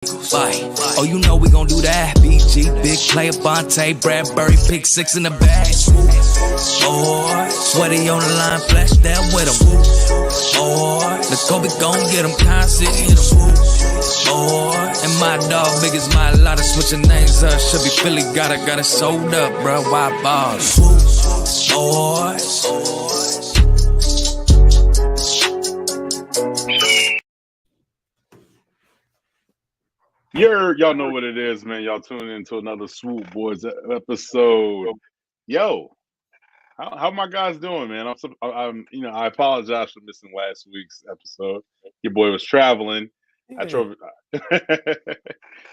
Bye. Oh, you know we gon' do that. BG, big player, Bonte, Bradbury, pick 6 in the bag. Or sweaty on the line, flash that with him. Or the Kobe gon' get him, constant hit him. Or and my dog, big as my lot of switching names up. Should be Philly, got it sold up, bro. Why balls? Or y'all know what it is, man. Y'all tuning into another Swoop Boys episode. Yo, how my guys doing, man? I'm I apologize for missing last week's episode. Your boy was traveling. I drove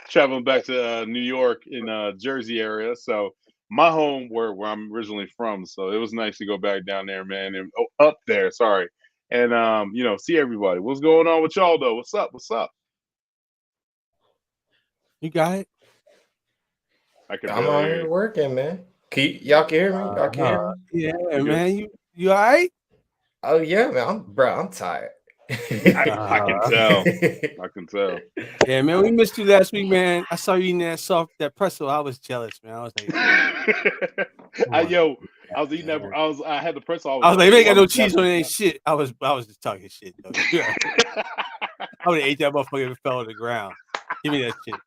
traveling back to New York in Jersey area, so my home where I'm originally from. So it was nice to go back down there, man, and up there. Sorry, and see everybody. What's going on with y'all though? What's up? What's up? You got it. I'm out here working, man. Y'all can hear me? Y'all can hear me? Yeah, man. You all right? Oh yeah, man. I'm tired. I can tell. I can tell. Yeah, man. We missed you last week, man. I saw you eating that pretzel. I was jealous, man. I was like, I was eating that. I had the pretzel. I was like, they ain't got no cheese on it. Ain't shit. I was just talking shit, though. I would have ate that motherfucker if it fell on the ground. Give me that shit.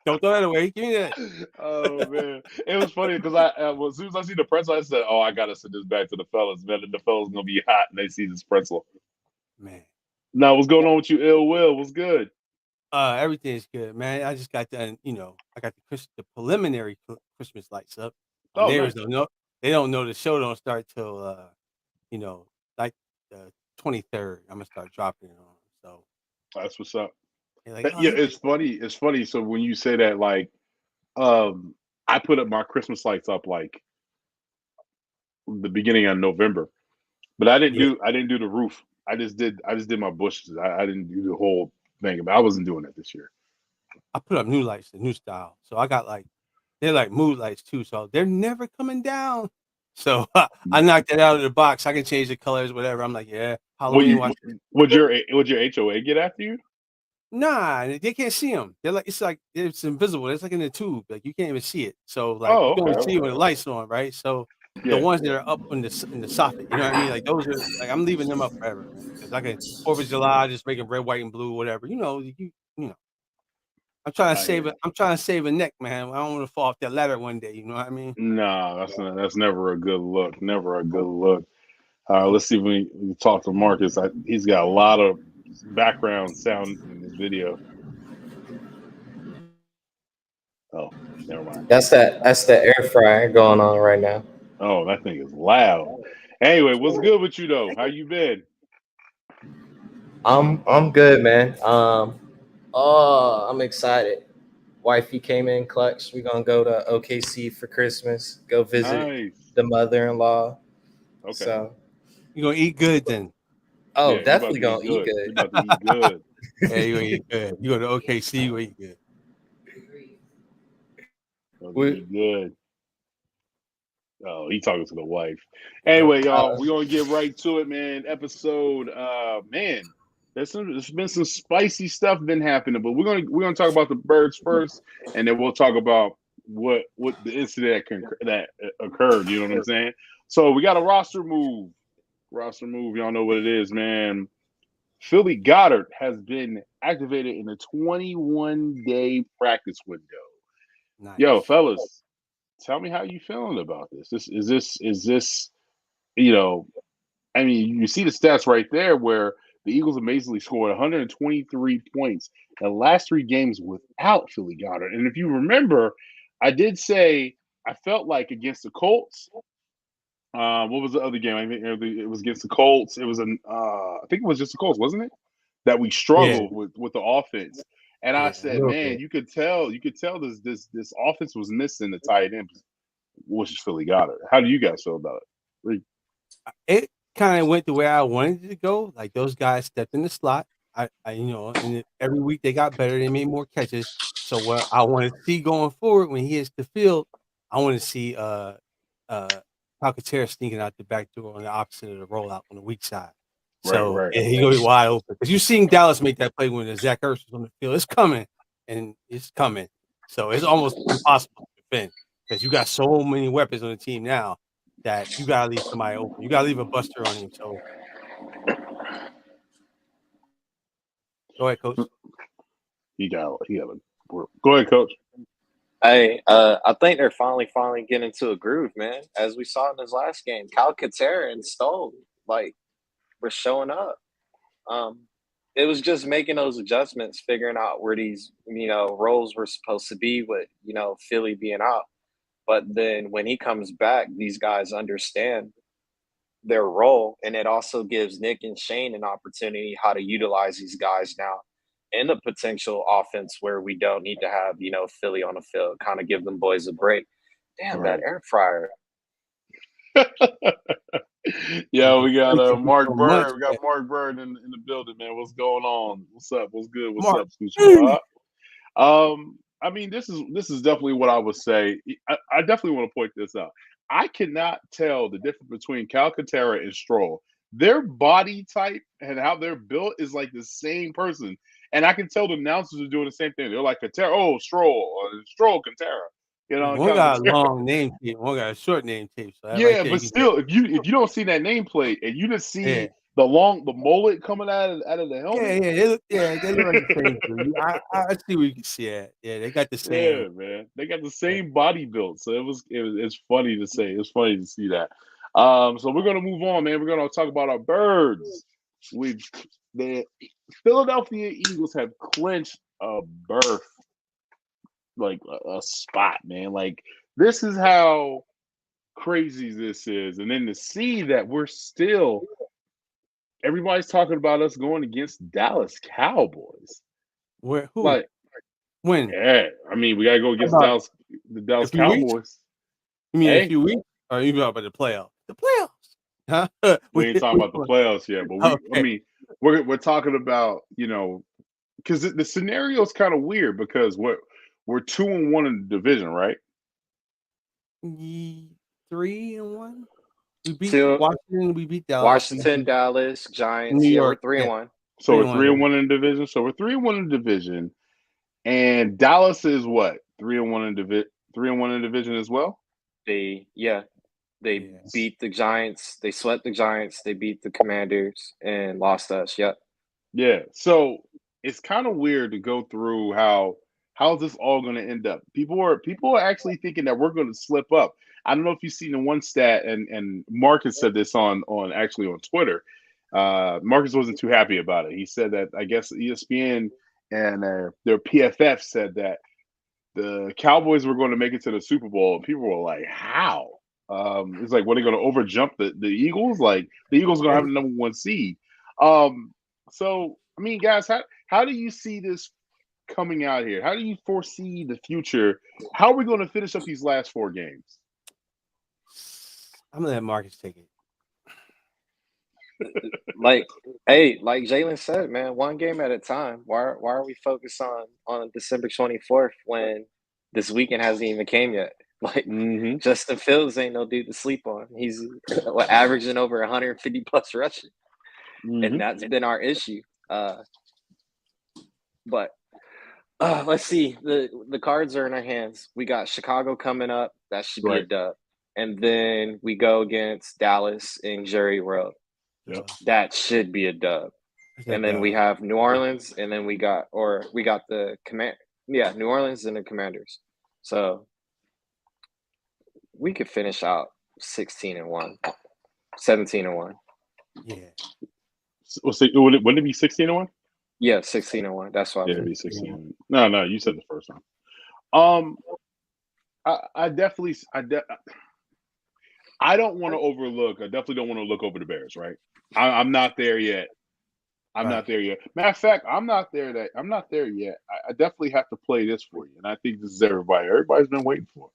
Don't throw that away. Give me that. Oh man, it was funny because as soon as I see the pretzel, I said, "Oh, I gotta send this back to the fellas. Man, the fellas gonna be hot and they see this pretzel." Man, now what's going on with you, Ill Will? What's good? Everything's good, man. I just got done. I got the preliminary Christmas lights up. Oh, neighbors nice. don't know. They don't know the show don't start till like the 23rd. I'm gonna start dropping it on. So that's what's up. Like, it's funny. It's funny. So when you say that, like, I put up my Christmas lights up like the beginning of November, but I didn't do the roof. I just did my bushes. I didn't do the whole thing. But I wasn't doing that this year. I put up new lights, the new style. So I got they're like mood lights too. So they're never coming down. So I knocked it out of the box. I can change the colors, whatever. I'm like, yeah, Halloween. Would your HOA get after you? Nah, they can't see them. They're like it's invisible. It's like in the tube. Like you can't even see it. So like you can only see it when the lights on, right? So the ones that are up in the soffit, you know what I mean? Like those are like I'm leaving them up forever, man. Because I can 4th of July, just make it red, white, and blue, whatever. You know. I'm trying to save it. I'm trying to save a neck, man. I don't want to fall off that ladder one day. You know what I mean? No, that's never a good look. Never a good look. Let's see when we talk to Marcus. He's got a lot of background sound in this video. Oh, never mind. That's the air fryer going on right now. Oh, that thing is loud. Anyway, what's good with you though? How you been? I'm good, man. I'm excited. Wifey came in clutch. We're gonna go to OKC for Christmas. Go visit the mother-in-law. Okay. So you're gonna eat good then. Oh, yeah, definitely gonna eat good. You're about to eat good. Yeah, you gonna eat good. You go to OKC, you eat good. Eat good. Oh, he talking to the wife. Anyway, y'all, we're gonna get right to it, man. Episode, man. There's been some spicy stuff been happening, but we're gonna talk about the birds first, and then we'll talk about what the incident that occurred. You know what I'm saying? So we got a roster move. Y'all know what it is, man. Philly Goddard has been activated in a 21-day practice window. Nice. Yo, fellas, tell me how you feeling about this. Is this? I mean, you see the stats right there where the Eagles amazingly scored 123 points in the last 3 games without Philly Goddard. And if you remember, I did say I felt like against the Colts. What was the other game? I think it was against the Colts. It was I think it was just the Colts, wasn't it? That we struggled with the offense. And I said, man, you could tell this offense was missing the tight end, which is Philly Goddard. How do you guys feel about it? It kind of went the way I wanted it to go. Like those guys stepped in the slot. And every week they got better. They made more catches. So what I want to see going forward when he hits the field, I want to see Calcaterra sneaking out the back door on the opposite of the rollout on the weak side. So and he's gonna be wide open. Because you've seen Dallas make that play when Zach Ertz was on the field. It's coming. and it's coming. So it's almost impossible to defend because you got so many weapons on the team now that you gotta leave somebody open. You gotta leave a buster on him. So go ahead, Coach. He got go ahead, Coach. Hey, I think they're finally getting into a groove, man. As we saw in this last game, Calcaterra and Stoll, like, were showing up. It was just making those adjustments, figuring out where these, roles were supposed to be with, Philly being out. But then when he comes back, these guys understand their role, and it also gives Nick and Shane an opportunity how to utilize these guys now in a potential offense where we don't need to have, Philly on the field, kind of give them boys a break. Damn, right. That air fryer. Yeah, we got Mark Bird. We got Mark Bird in the building, man. What's going on? What's up? What's good? What's up, Scoochie? I mean, this is definitely what I would say. I definitely want to point this out. I cannot tell the difference between Calcaterra and Stroll. Their body type and how they're built is like the same person. And I can tell the announcers are doing the same thing. They're like, Stroll, or Stroll, Cantera. One got a long name tape, one got a short name tape. So yeah, right but still, if you don't see that nameplate and you just see the mullet coming out of the helmet. They look like the same. I see where you can see it. Yeah, they got the same. Yeah, man, they got the same body build. So it's funny to say. It's funny to see that. So we're gonna move on, man. We're gonna talk about our birds. The Philadelphia Eagles have clinched a berth, like a spot, man. Like, this is how crazy this is. And then to see that everybody's talking about us going against Dallas Cowboys. Who? Like, when? Yeah, I mean, we gotta go against the Dallas Cowboys. Weeks? You mean a few weeks? Or you talking about the playoffs? The playoffs. Huh? We ain't talking about the playoffs yet, but I mean, we're talking about, because the scenario is kind of weird because we're 2-1 in the division, right? 3-1. We beat Washington. We beat Dallas. Washington, Dallas, Giants. New York. We're 3-1. So we're 3-1 in the division. So we're 3-1 in the division, and Dallas is what 3-1 in division. 3-1 in division as well. They beat the Giants. They swept the Giants. They beat the Commanders and lost us. Yep. Yeah. So it's kind of weird to go through how's this all going to end up. People are actually thinking that we're going to slip up. I don't know if you've seen the one stat, and Marcus said this on Twitter. Marcus wasn't too happy about it. He said that I guess ESPN and their PFF said that the Cowboys were going to make it to the Super Bowl, and people were like, "How?" It's like, what are they going to overjump the Eagles? Like, the Eagles are going to have the number 1 seed. So I mean, guys, how do you see this coming out here? How do you foresee the future? How are we going to finish up these last 4 games? I'm gonna let Marcus take it. like Jalen said, man, 1 game at a time. Why are we focused on December 24th when this weekend hasn't even came yet? Like, Justin Fields ain't no dude to sleep on. He's averaging over 150 plus rushing, and that's been our issue. But let's see. The cards are in our hands. We got Chicago coming up. That should be a dub. And then we go against Dallas in Jerry Road. Yep. That should be a dub. And then we have New Orleans, and then we got the New Orleans and the Commanders. So we could finish out 16-1, 17-1. Yeah. Wouldn't it be 16-1? Yeah, 16-1. That's why. Yeah, it'd be 16. No, you said the first time. I don't want to overlook. I definitely don't want to look over the Bears, right? I'm not there yet. Not there yet. Matter of fact, I'm not there yet. I definitely have to play this for you, and I think this is everybody. Everybody's been waiting for it.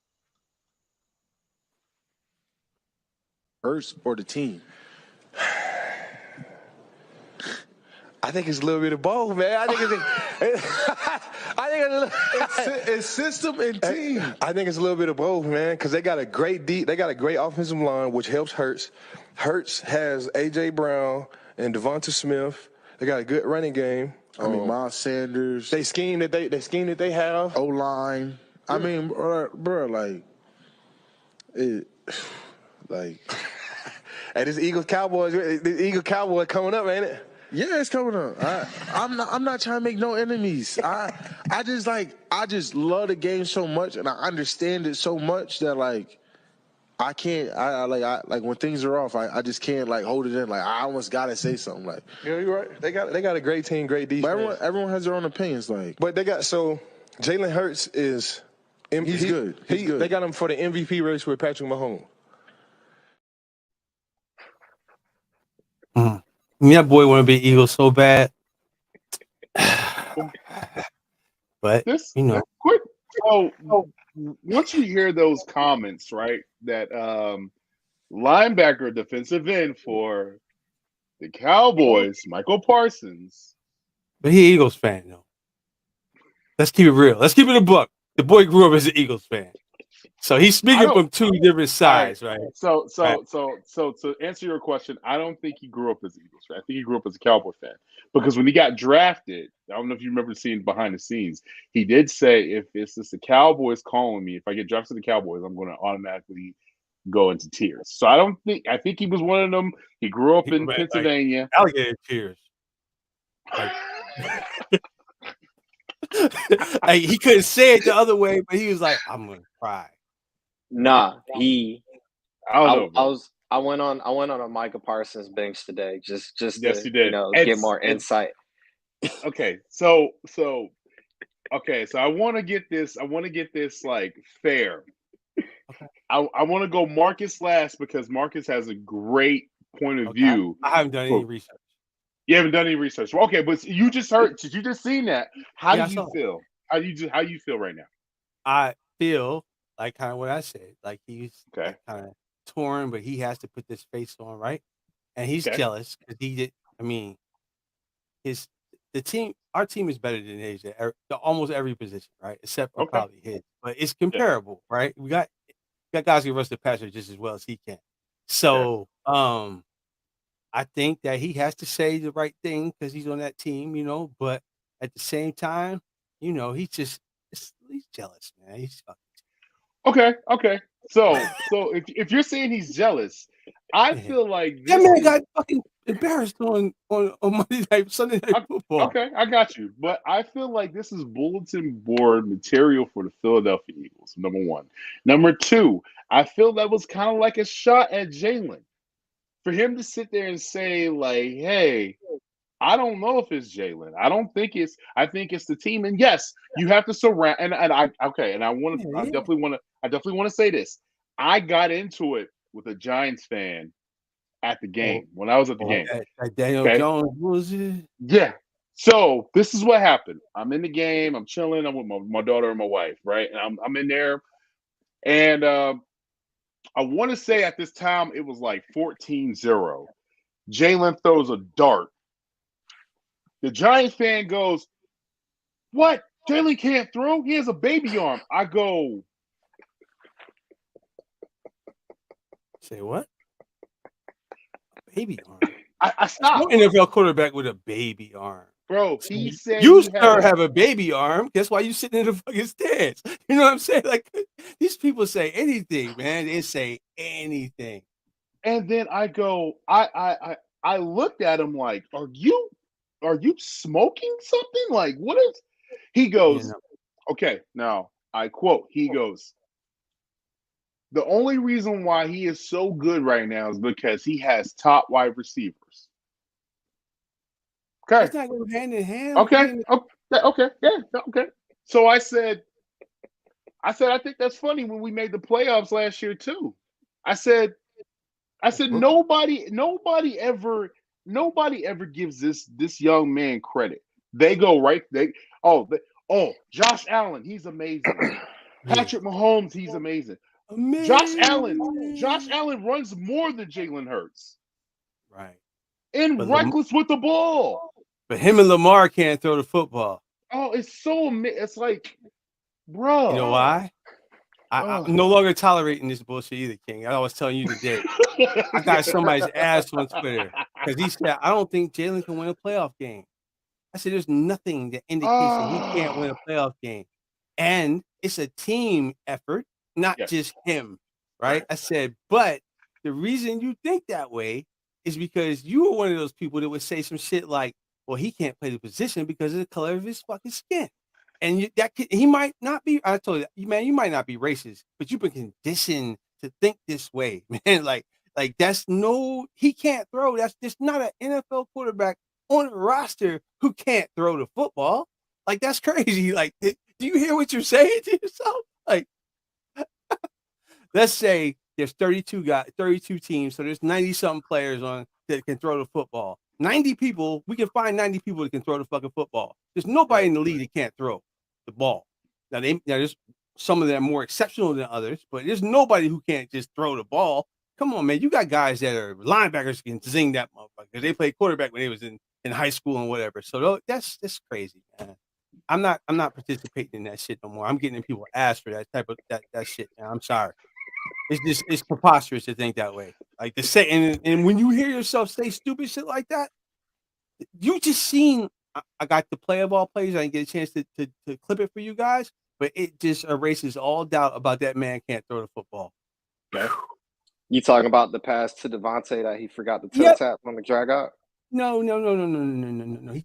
First or the team? I think it's a little bit of both, man. I think it's system and team. I think it's a little bit of both, man, because they got a great offensive line, which helps Hurts. Hurts has A.J. Brown and Devonta Smith. They got a good running game. I mean, Miles Sanders. They scheme that they have. O-line. Yeah. I mean, bro, like, Hey, this Eagles Cowboys coming up, ain't it? Yeah, it's coming up. I'm not trying to make no enemies. I just love the game so much, and I understand it so much that like I can't. I when things are off, I just can't like hold it in. Like I almost gotta say something. Like yeah, you're right. They got a great team, great defense. But everyone has their own opinions. Like, but they got Jalen Hurts is he's good. He's good. They got him for the MVP race with Patrick Mahomes. That boy want to be Eagles so bad. But quick. So once you hear those comments, right, that linebacker defensive end for the Cowboys, Micah Parsons. But he Eagles fan though. Let's keep it real. Let's keep it a buck. The boy grew up as an Eagles fan. So he's speaking from two different sides, right? So to answer your question, I don't think he grew up as an Eagles fan. I think he grew up as a Cowboy fan. Because when he got drafted, I don't know if you remember seeing behind the scenes, he did say, if it's just the Cowboys calling me, if I get drafted to the Cowboys, I'm going to automatically go into tears. So I think he was one of them. He grew up in Pennsylvania. Like, alligator tears. Like, he couldn't say it the other way, but he was like, I'm going to cry. Nah, I went on a Micah Parsons bench today, just yes, to get more insight. Okay, so I want to get this like fair. Okay. I want to go Marcus last because Marcus has a great point of view. I haven't done any research. You haven't done any research. Okay, but you just seen that. How do you feel? How do you feel right now? I feel like kind of what I said. Like he's kind of torn, but he has to put this face on, right? And he's jealous because he did. I mean, our team is better than his at almost every position, right? Except for probably his. But it's comparable, right? We got guys who rush the passer just as well as he can. So, I think that he has to say the right thing because he's on that team, But at the same time, he's jealous, man. He's fucking. Okay. So if you're saying he's jealous, I feel like that man got fucking embarrassed on Monday night, Sunday night football. Okay, I got you. But I feel like this is bulletin board material for the Philadelphia Eagles, number one. Number two, I feel that was kind of like a shot at Jalen. For him to sit there and say, like, hey, I don't know if it's Jalen. I think it's the team. And yes, you have to surround. And I definitely want to say this. I got into it with a Giants fan at the game when I was at the game. Daniel Jones was it? Yeah. So this is what happened. I'm in the game. I'm chilling. I'm with my daughter and my wife, right? And I'm in there, and I want to say at this time it was like 14-0. Jalen throws a dart. The Giants fan goes, "What? Jalen can't throw? He has a baby arm." I go, "Say what? Baby arm?" I stopped. No NFL quarterback with a baby arm. Bro, he said you have a baby arm. That's why you sitting in the fucking stands. You know what I'm saying? Like these people say anything, man. They say anything. And then I go, I looked at him like, are you smoking something? Like, what is? He goes, okay. Now I quote. He goes, the only reason why he is so good right now is because he has top wide receivers. Okay. It's not going hand in hand. Okay. Yeah. Okay. So I said, I think that's funny when we made the playoffs last year too. I said, nobody ever gives this young man credit. They go right. Josh Allen, he's amazing. Patrick Mahomes, he's amazing. Josh Allen runs more than Jalen Hurts. Right. And reckless with the ball. But him and Lamar can't throw the football. Oh, it's like, bro. You know why? I'm no longer tolerating this bullshit either, King. I was telling you today. I got somebody's ass on Twitter because he said, I don't think Jalen can win a playoff game. I said, there's nothing that indicates that he can't win a playoff game. And it's a team effort, not just him, right? I said, but the reason you think that way is because you were one of those people that would say some shit like, well, he can't play the position because of the color of his fucking skin. And he might not be, I told you, man, you might not be racist, but you've been conditioned to think this way, man. Like he can't throw. There's not an NFL quarterback on the roster who can't throw the football. Like, that's crazy. Like, do you hear what you're saying to yourself? Like, let's say there's 32 teams, so there's 90-something players on that can throw the football. 90 people, we can find 90 people that can throw the fucking football. There's nobody in the league that can't throw the ball. Now there's some of them more exceptional than others, but there's nobody who can't just throw the ball. Come on, man. You got guys that are linebackers can zing that motherfucker. They played quarterback when they was in high school and whatever. So that's crazy, man. I'm not participating in that shit no more. I'm getting people asked for that type of that shit, man. I'm sorry. It's preposterous to think that way. Like to say, and when you hear yourself say stupid shit like that, you just seen. I got the play of all plays. I didn't get a chance to clip it for you guys, but it just erases all doubt about that man can't throw the football. Okay. You talking about the pass to Devontae that he forgot the toe tap on the drag out? No. He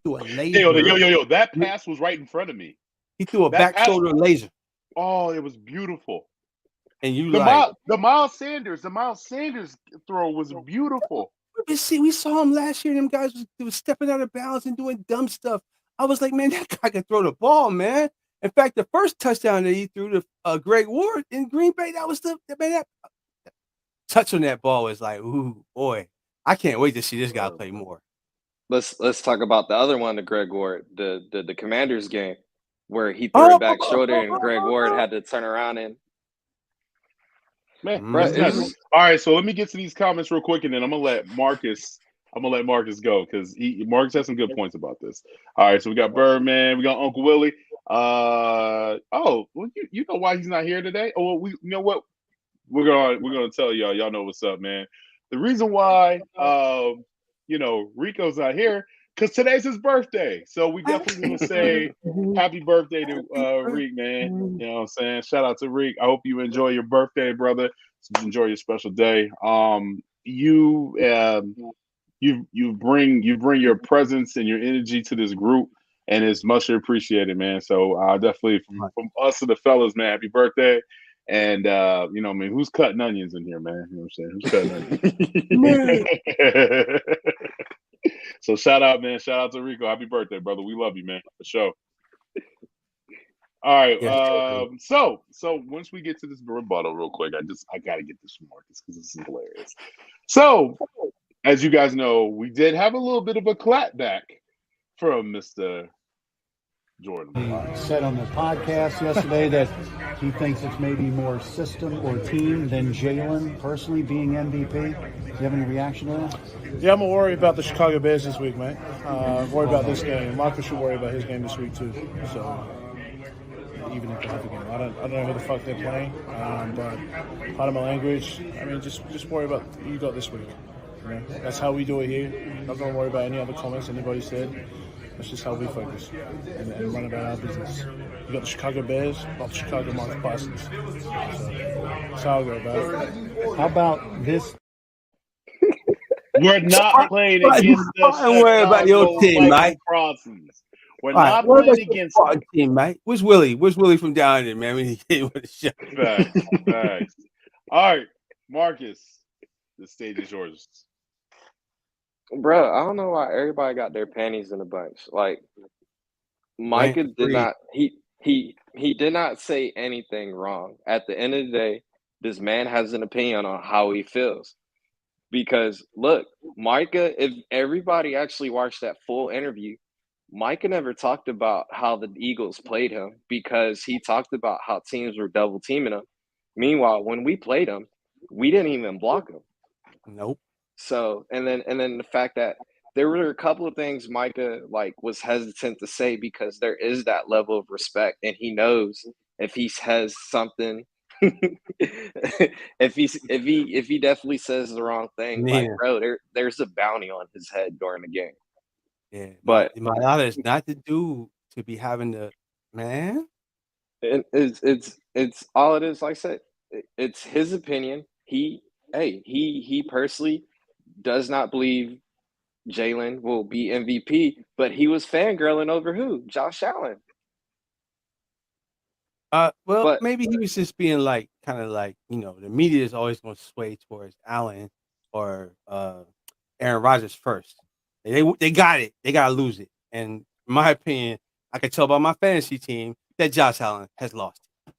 threw a laser. Yo. That pass was right in front of me. He threw a back shoulder laser. Oh, it was beautiful. And the Miles Sanders throw was beautiful. We saw him last year. Them guys was stepping out of bounds and doing dumb stuff. I was like, man, that guy can throw the ball, man. In fact, the first touchdown that he threw to Greg Ward in Green Bay, that was that touch on that ball was like, ooh, boy, I can't wait to see this guy play more. Let's talk about the other one, the Greg Ward, the Commanders game, where he threw it back shoulder and Greg Ward had to turn around and. Man, all right. So let me get to these comments real quick, and then I'm gonna let Marcus go because Marcus has some good points about this. All right, so we got Birdman, we got Uncle Willie. Well, you know why he's not here today? Oh, well, you know what? We're gonna tell y'all. Y'all know what's up, man. The reason why Rico's not here because today's his birthday. So we definitely want to say happy birthday to Reek, man. You know what I'm saying? Shout out to Reek. I hope you enjoy your birthday, brother. Enjoy your special day. You bring your presence and your energy to this group, and it's much appreciated, man. So definitely from us to the fellas, man, happy birthday. And who's cutting onions in here, man? You know what I'm saying? Who's cutting onions? So shout out, man. Shout out to Rico. Happy birthday, brother. We love you, man, for sure. All right. So once we get to this rebuttal real quick, I gotta get this from Marcus because this is hilarious. So, as you guys know, we did have a little bit of a clapback from Mr. Jordan. He said on the podcast yesterday that he thinks it's maybe more system or team than Jalen personally being MVP. Do you have any reaction to that? Yeah, I'm going to worry about the Chicago Bears this week, man. Worry about this game. Michael should worry about his game this week, too. So, even if they have a game. I don't know who the fuck they're playing, but part of my language, I mean, just worry about you got this week. You know? That's how we do it here. Not going to worry about any other comments anybody said. That's just how we focus and run about our business. You got the Chicago Bears, not the Chicago Micah Parsons. So that's how I go about it. How about this? We're not playing against the Don't worry about your team, Mike. We're not playing against the team, Mike. Where's Willie? Where's Willie from down there, man? When he came with the show. Facts. All right, Marcus, the stage is yours. Bro, I don't know why everybody got their panties in a bunch. Like Micah did not he did not say anything wrong. At the end of the day, this man has an opinion on how he feels. Because look, Micah, if everybody actually watched that full interview, Micah never talked about how the Eagles played him because he talked about how teams were double teaming him. Meanwhile, when we played him, we didn't even block him. Nope. So, and then the fact that there were a couple of things Micah was hesitant to say because there is that level of respect, and he knows if he has something, if he definitely says the wrong thing, bro, there's a bounty on his head during the game. Yeah, But Mailata is not the dude to be having the man. it's all it is. Like I said, it's his opinion. He personally does not believe Jalen will be MVP, but he was fangirling over who? Josh Allen. Well, But maybe he was just being like, kind of like, the media is always going to sway towards Allen or Aaron Rodgers first. They got it. They got to lose it. And in my opinion, I can tell by my fantasy team that Josh Allen has lost it.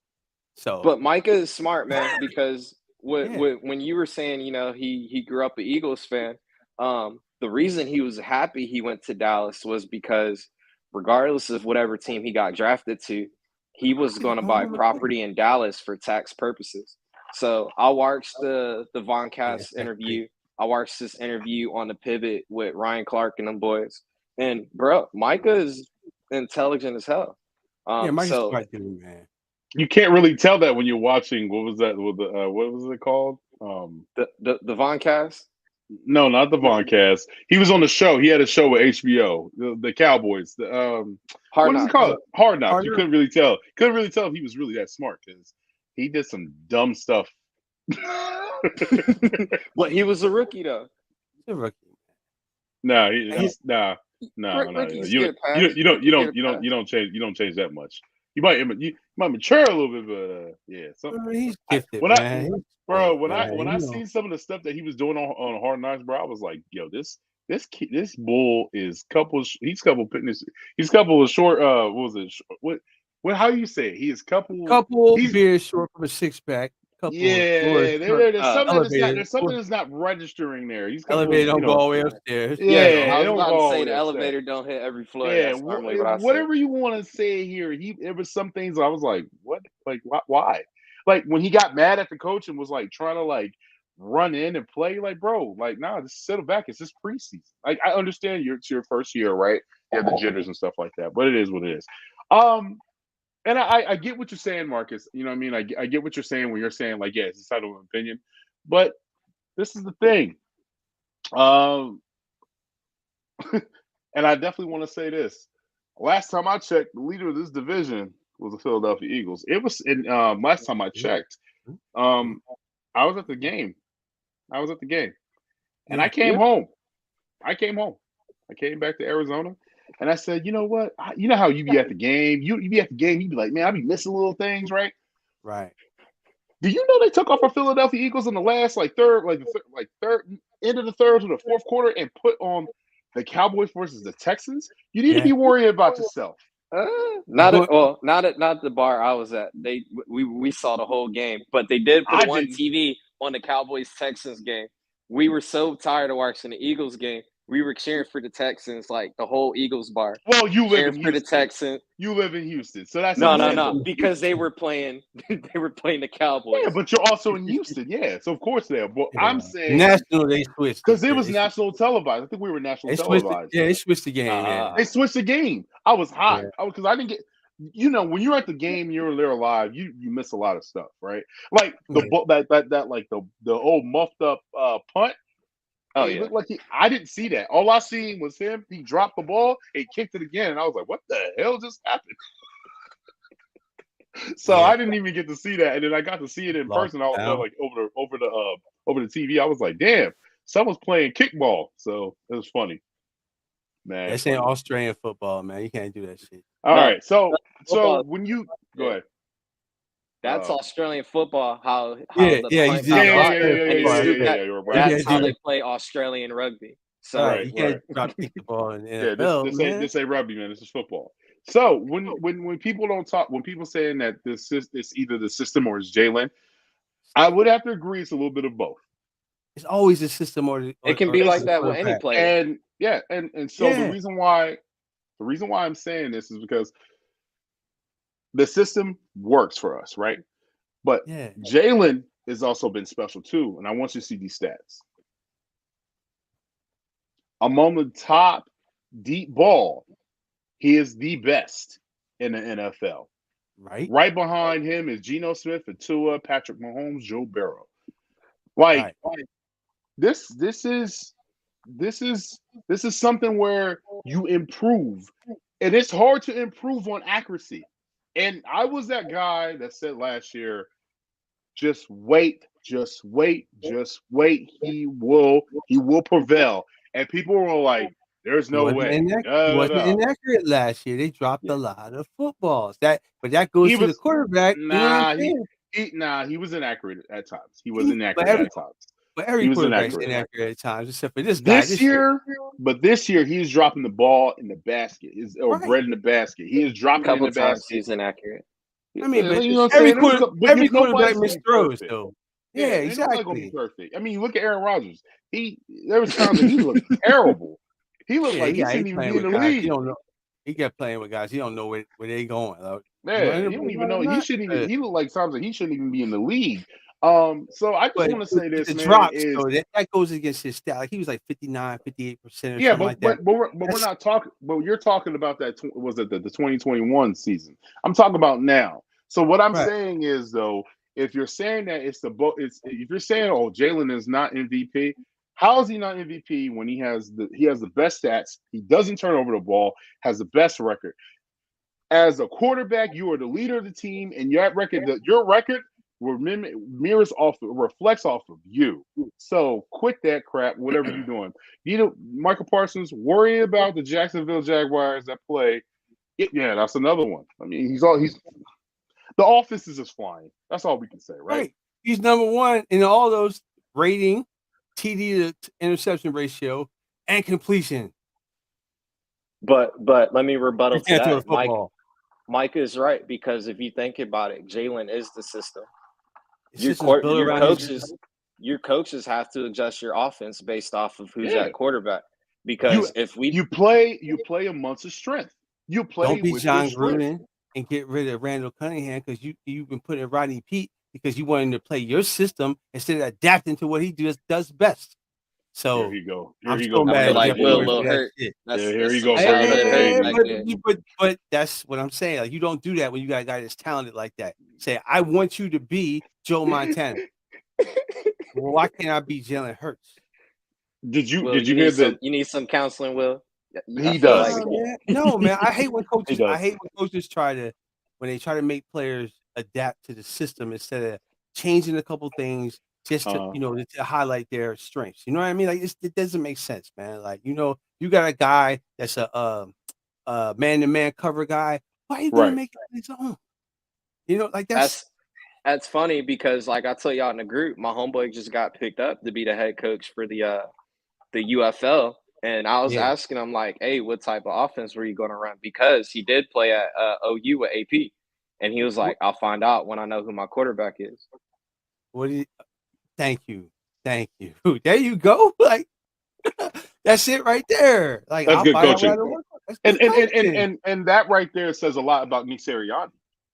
So, but Micah is smart, man, because Yeah. when you were saying, he grew up an Eagles fan, the reason he was happy he went to Dallas was because regardless of whatever team he got drafted to, he was going to buy property in Dallas for tax purposes. So I watched the Voncast interview. I watched this interview on the Pivot with Ryan Clark and them boys. And bro, Micah is intelligent as hell. Micah's smart dude, man. You can't really tell that when you're watching. What was that? What was it called? The Voncast. No, not the Voncast. He was on the show. He had a show with HBO, the Cowboys. What is it called? Hard Knocks. You couldn't really tell. Couldn't really tell if he was really that smart because he did some dumb stuff. But he was a rookie though. He's a rookie. No. Rookies You don't change that much. You might mature a little bit, but he's gifted, man. When I seen some of the stuff that he was doing on Hard Knocks, bro, I was like, yo, this bull is he's couple of short. What was it? What? How you say it? He is couple beers short from a six pack. There's something that's not registering there. He's elevator don't go all the way upstairs. I was about to say the elevator don't hit every floor. Yeah, whatever you want to say here. There was some things I was like, what? Like, why? Like when he got mad at the coach and was like trying to like run in and play, like, bro, like, nah, just settle back. It's just preseason. Like, I understand it's your first year, right? You have the jitters and stuff like that, but it is what it is. And I get what you're saying, Marcus. You know what I mean? I get what you're saying when you're saying, like, yeah, it's a title of opinion. But this is the thing. And I definitely want to say this. Last time I checked, the leader of this division was the Philadelphia Eagles. It was last time I checked. I was at the game. And I came home. I came back to Arizona. And I said, you know what? You know how you be at the game? You be at the game, you be like, man, I be missing little things, right? Right. Do you know they took off our Philadelphia Eagles in the last third end of the third to the fourth quarter and put on the Cowboys versus the Texans? You need to be worrying about yourself. Not at the bar I was at. We saw the whole game, but they did put one TV on the Cowboys Texans game. We were so tired of watching the Eagles game. We were cheering for the Texans, like the whole Eagles bar. Well, you live in Houston. For the Texans. You live in Houston, so that's no, because they were playing. They were playing the Cowboys. Yeah, but you're also in Houston, so of course they are. But I'm saying national. They switched because it was national televised. I think we were national televised. They switched the game. They switched the game. I was hot because I didn't get. You know, when you're at the game, you're there live. You miss a lot of stuff, right? Like that like the old muffed up punt. Oh, yeah. Like I didn't see that. All I seen was him. He dropped the ball. He kicked it again, and I was like, "What the hell just happened?" So I didn't even get to see that, and then I got to see it in person. I was like over the TV. I was like, "Damn, someone's playing kickball." So it was funny, man. This ain't Australian football, man. You can't do that shit. All right, so when you go ahead. That's Australian football. That's how they play Australian rugby. So you can't drop kick the ball in the NFL, this ain't rugby, man. This is football. So when people don't talk, when people saying that it's either the system or it's Jalen, I would have to agree it's a little bit of both. It's always a system or it can be like that with any player. And so the reason why I'm saying this is because the system works for us, right? But Jalen has also been special too, and I want you to see these stats. Among the top deep ball, he is the best in the NFL. Right behind him is Geno Smith, Tua, Patrick Mahomes, Joe Burrow. This is this is something where you improve, and it's hard to improve on accuracy. And I was that guy that said last year, just wait, just wait, just wait. He will prevail. And people were like, "There's no way." He wasn't inaccurate last year. They dropped a lot of footballs. But that goes to the quarterback. He was inaccurate at times. He was inaccurate at times. But every quarterback's inaccurate at times, except for this guy. This year, he's dropping the ball in the basket. Bread in the basket. He is dropping it in the basket. He's inaccuraire. I mean, but you know every quarterback misses throws, though. Yeah, exactly. Perfect. I mean, look at Aaron Rodgers. There was times that he looked terrible. He looked like he shouldn't even be in the league. He don't know. He kept playing with guys. He don't know where they going. Man, he don't even know. He shouldn't even. He looked like times that he shouldn't even be in the league. So I just want to say this, man. That goes against his stat. Like he was like 59, 58%. Yeah, but we're not talking. But you're talking about that. Was it the 2021 season? I'm talking about now. So what I'm saying is, though, if you're saying that if you're saying, oh, Jalen is not MVP, how is he not MVP when he has the best stats? He doesn't turn over the ball, has the best record. As a quarterback, you are the leader of the team, and your record reflects off of you. So quit that crap, whatever you're doing. Micah Parsons, worry about the Jacksonville Jaguars that play. Yeah, that's another one. I mean, the offense is just flying. That's all we can say, right? He's number one in all those rating, TD to interception ratio, and completion. But let me rebuttal to that. Mike is right, because if you think about it, Jalen is the system. Your coaches have to adjust your offense based off of who's at quarterback. Because you play amongst his strength. You play. Don't be John Gruden and get rid of Randall Cunningham because you've been putting Rodney Peete because you want him to play your system instead of adapting to what he does best. So here you go. I'm still mad. Like Will hurt. Here you go. But that's what I'm saying. Like you don't do that when you got a guy that's talented like that. Say, I want you to be Joe Montana. Well, why can't I be Jalen Hurts? Did you hear that? You need some counseling, Will. He does. No, man. I hate when coaches. Try to make players adapt to the system instead of changing a couple things just to to highlight their strengths. You know what I mean? Like it doesn't make sense, man. Like you got a guy that's a man-to-man cover guy. Why are you gonna make it on his own? Like that's funny because like I tell y'all in the group, my homeboy just got picked up to be the head coach for the UFL. And I was asking him, like, hey, what type of offense were you going to run? Because he did play at OU with AP. And he was like, I'll find out when I know who my quarterback is. Thank you. There you go. Like, that's it right there. Like, that's good coaching. And that right there says a lot about Nick Sirianni.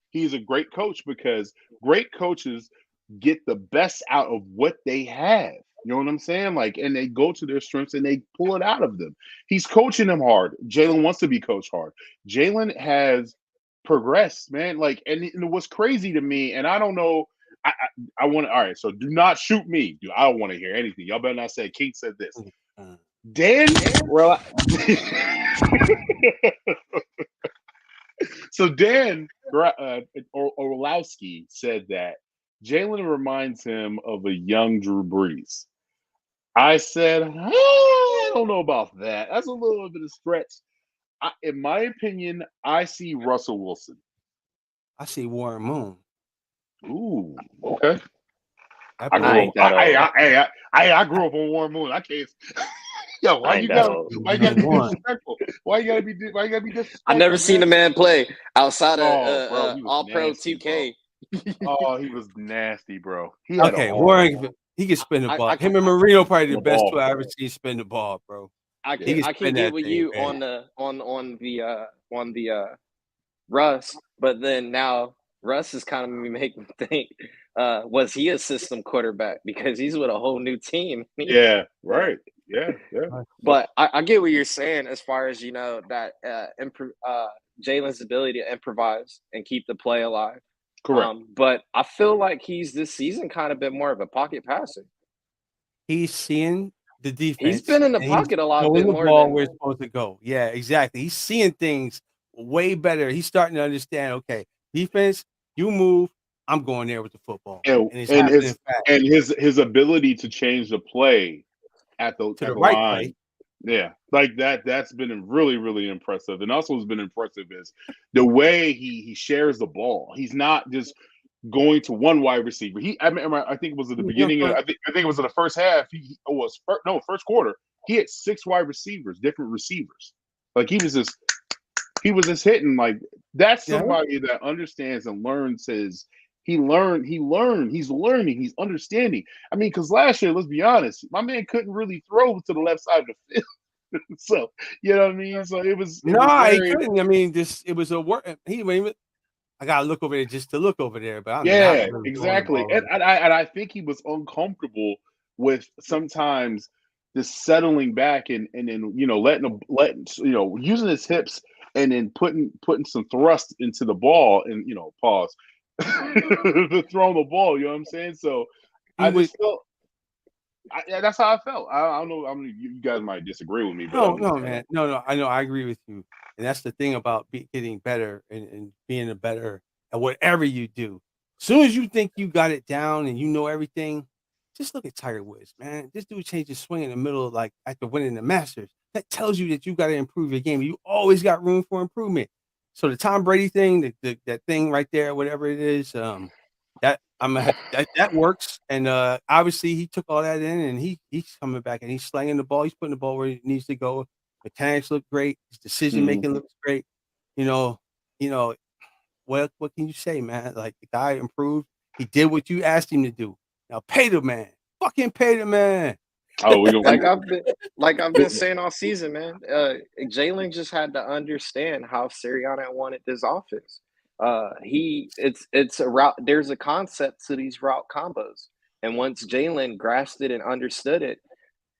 He's a great coach because great coaches get the best out of what they have. You know what I'm saying? Like, and they go to their strengths and they pull it out of them. He's coaching them hard. Jalen wants to be coached hard. Jalen has progressed, man. Like, and what's crazy to me, and I don't know, I want to, all right, so do not shoot me. Dude, I don't want to hear anything. Y'all better not say King said this. So Dan Orlowski said that Jalen reminds him of a young Drew Brees. I said, I don't know about that. That's a little bit of stretch. In my opinion, I see Russell Wilson. I see Warren Moon. Ooh, okay. I grew up on Warren Moon. I can't. Yo, why you gotta be disrespectful? Why you gotta be disrespectful? I never seen a man play outside of All Pro 2K. Oh, he was nasty, bro. Warren. He can spin the ball. Him and Marino probably the best two I ever seen spin the ball, bro. I can get with you on the Russ, but then now Russ is kind of making me think, was he a system quarterback? Because he's with a whole new team. Yeah, right. Yeah. But I get what you're saying as far as that Jalen's ability to improvise and keep the play alive. Correct. But I feel like he's this season kind of been more of a pocket passer. He's seeing the defense. He's been in the pocket a lot bit more ball than where it's supposed to go. Yeah, exactly. He's seeing things way better. He's starting to understand. Okay, defense, you move. I'm going there with the football, and it's happening fast. And his ability to change the play at the right line. play. Yeah, like that's been really, really impressive. And also what's been impressive is the way he shares the ball. He's not just going to one wide receiver. I think it was at the beginning of I think it was in the first half. First quarter. He had 6 wide receivers, different receivers. Like he was just hitting like that's somebody that understands and learns he's learning, he's understanding. I mean, because last year, let's be honest, my man couldn't really throw to the left side of the field. So, you know what I mean? So it was he couldn't. I mean, it was a work. I gotta look over there just to look over there, but I'm not really exactly. And I think he was uncomfortable with sometimes just settling back and then letting using his hips and then putting some thrust into the ball and pause. Throwing the ball, you know what I'm saying? So I just felt that's how I felt. I don't know. I mean, you guys might disagree with me, but no, man. No. I know. I agree with you, and that's the thing about getting better and being a better at whatever you do. As soon as you think you got it down and you know everything, just look at Tiger Woods, man. This dude changed his swing in the middle of after winning the Masters. That tells you that you got to improve your game. You always got room for improvement. So the Tom Brady thing, that thing right there, whatever it is, that works. And obviously he took all that in, and he's coming back and he's slanging the ball. He's putting the ball where it needs to go. Mechanics look great. His decision making looks great. What can you say, man? Like the guy improved. He did what you asked him to do. Now pay the man. Fucking pay the man. Oh, like I've been saying all season, man. Jalen just had to understand how Sirianni wanted this offense. It's a route. There's a concept to these route combos, and once Jalen grasped it and understood it,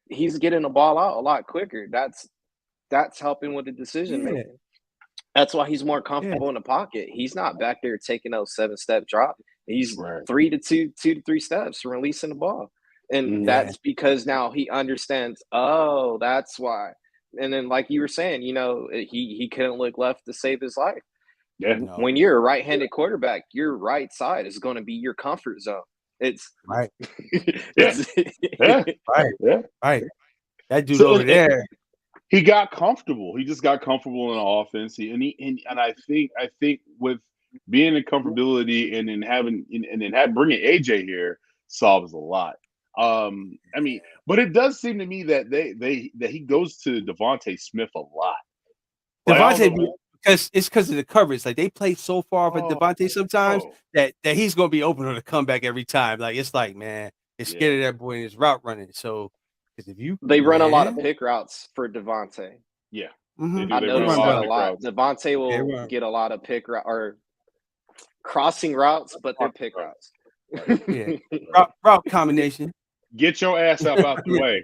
he's getting the ball out a lot quicker. That's helping with the decision making. That's why he's more comfortable in the pocket. He's not back there taking those 7-step drop. He's 3 to 2 to 3 steps from releasing the ball. And that's because now he understands, oh, that's why. And then, like you were saying, he couldn't look left to save his life. Yeah. When you're a right-handed quarterback, your right side is going to be your comfort zone. It's right. Right. That dude over there. He got comfortable. He just got comfortable in the offense. And I think with being in comfortability and then bringing AJ here solves a lot. I mean, but it does seem to me that that he goes to Devontae Smith a lot. Devontae, because of the coverage. Like they play so far for Devontae sometimes that he's gonna be open on the comeback every time. Like it's like, man, they're scared of that boy in his route running. So because they run a lot of pick routes for Devontae. Yeah. Mm-hmm. I noticed that a lot. Devontae will get a lot of pick route or crossing routes, but they're pick routes. Yeah. Route combination. Get your ass up out the way.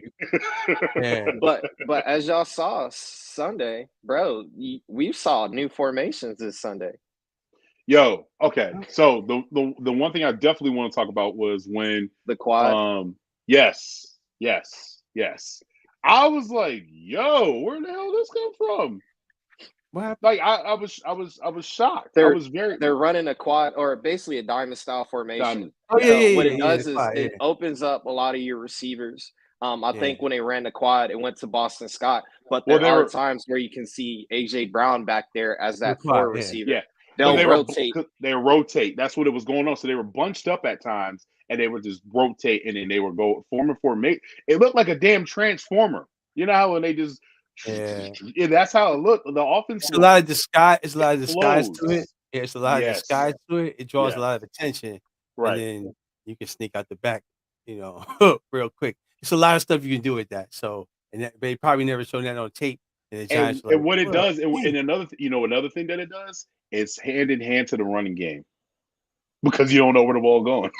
But as y'all saw Sunday, bro, we saw new formations this Sunday. Yo, okay. So the one thing I definitely want to talk about was when the quad. Yes. I was like, yo, where the hell this come from? What happened? Like I was shocked. They're running a quad or basically a diamond style formation. What it does is it opens up a lot of your receivers. I think when they ran the quad, it went to Boston Scott. But there are times where you can see AJ Brown back there as that floor receiver. Yeah. They'll rotate. They rotate. That's what it was going on. So they were bunched up at times, and they would just rotate, and then they would go formate. It looked like a damn transformer. You know how when they just that's how it looked. The offense. It's a lot of disguise. It's a lot of disguise to it. Yeah, it's a lot of disguise to it. It draws a lot of attention, and then you can sneak out the back, real quick. It's a lot of stuff you can do with that. So, they probably never shown that on tape. And what it does, and another thing that it does, it's hand in hand to the running game because you don't know where the ball going.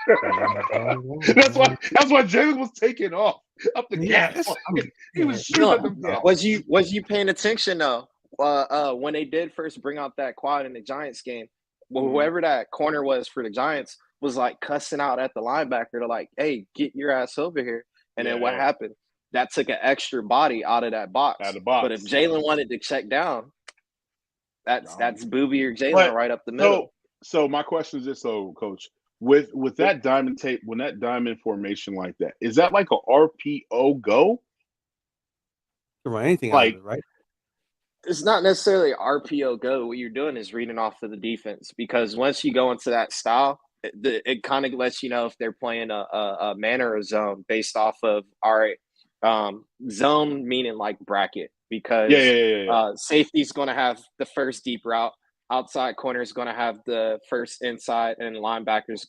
That's why Jalen was taking off up the gas. He was shooting up the gas. Was you paying attention though? When they did first bring out that quad in the Giants game, whoever that corner was for the Giants was like cussing out at the linebacker to like, hey, get your ass over here. And then what happened? that took an extra body out of that box. But if Jalen wanted to check down, that's Boobie or Jalen right up the middle. So my question is this, Coach, with that diamond tape, when that diamond formation like that, is that like a RPO go? Or anything like, out of it, right? It's not necessarily RPO go. What you're doing is reading off of the defense, because once you go into that style, it kind of lets you know if they're playing a man or a zone based off of, all right, zone meaning like bracket, because safety's going to have the first deep route, outside corner is going to have the first inside, and linebackers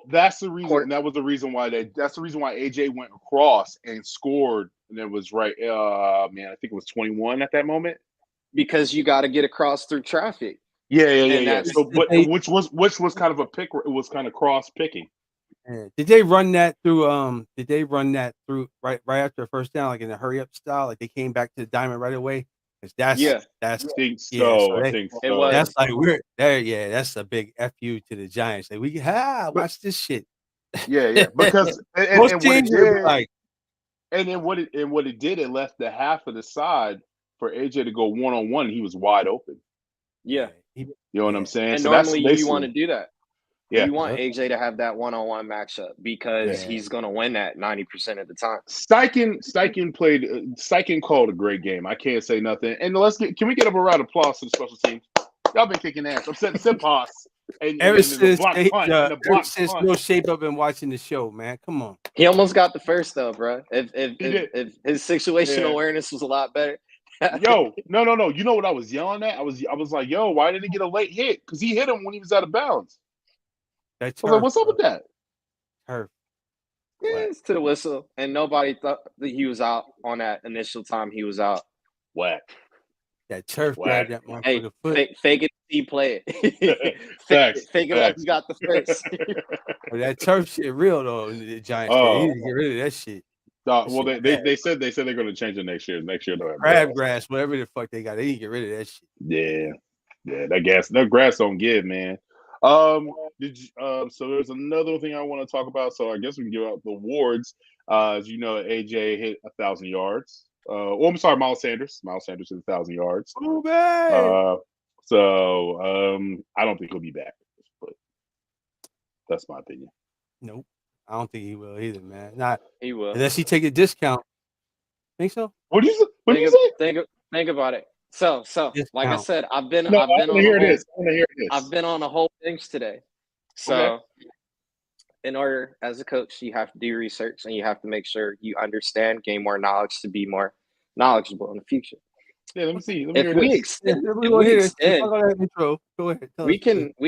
that's the reason. That was the reason why that's the reason why AJ went across and scored, and it was right. I think it was 21 at that moment. Because you got to get across through traffic. Yeah. So, which was kind of a pick. It was kind of cross picking. Yeah. Did they run that through? Did they run that through right after a first down, like in a hurry up style? Like they came back to the diamond right away. I think so. That's like we're there. Yeah, that's a big FU to the Giants. Like we watch this shit. Yeah. Because most teams like, and then what it did, it left the half of the side for AJ to go one-on-one. He was wide open. Yeah. You know what I'm saying? And so normally you want to do that. Yeah. You want AJ to have that one-on-one matchup because he's going to win that 90% of the time. Steichen called a great game. I can't say nothing. And can we get up a round of applause to the special teams? Y'all been kicking ass. I'm setting Simpas. Ever since no shape up and watching the show, man. Come on. He almost got the first though, bro. If his situational awareness was a lot better. No. You know what I was yelling at? I was like, yo, why did he get a late hit? Because he hit him when he was out of bounds. I was like, what's up with that? Turf. Yeah, it's to the whistle, and nobody thought that he was out on that initial time he was out. Whack. That turf grabbed that motherfucker foot. Fake it, he play it. fake it like you got the first. That turf shit real though. The Giants, they need to get rid of that shit. They said they're going to change it next year. Next year they'll have crabgrass, whatever the fuck they got. They need to get rid of that shit. Yeah. That grass don't give, man. So there's another thing I want to talk about. So I guess we can give out the awards. As you know, AJ hit 1,000 yards. I'm sorry, Miles Sanders. Miles Sanders hit 1,000 yards. Oh man. I don't think he'll be back, but that's my opinion. Nope, I don't think he will either, man. Not he will unless he take a discount. Think so? What do you say? Think about it. So like I said, I've been on a whole bench today. So in order, as a coach, you have to do research and you have to make sure you understand, gain more knowledge to be more knowledgeable in the future. Yeah, let me see. We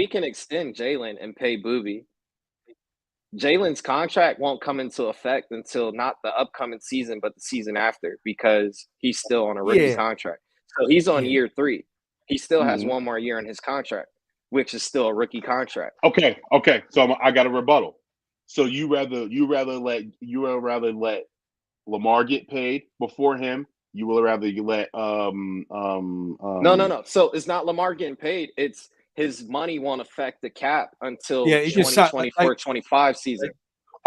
can extend Jalen and pay Boobie. Jalen's contract won't come into effect until not the upcoming season, but the season after, because he's still on a rookie contract. So he's on year 3. He still has one more year in his contract, which is still a rookie contract. Okay. So I got a rebuttal. So you rather let Lamar get paid before him? You will rather let No. So it's not Lamar getting paid. It's his money won't affect the cap until 2024-25 season.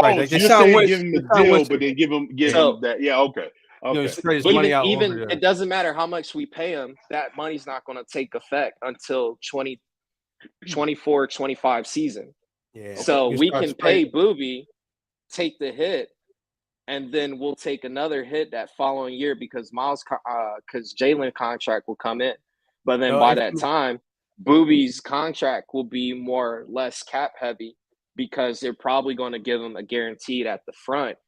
Right, like so you're saying give him the deal, but then give him that. Yeah, okay. But even it doesn't matter how much we pay him. That money's not going to take effect until 2024-25 season. Yeah. So we can pay Boobie, take the hit, and then we'll take another hit that following year because Jalen contract will come in. But then by that time, Boobie's contract will be more or less cap heavy because they're probably going to give him a guaranteed at the front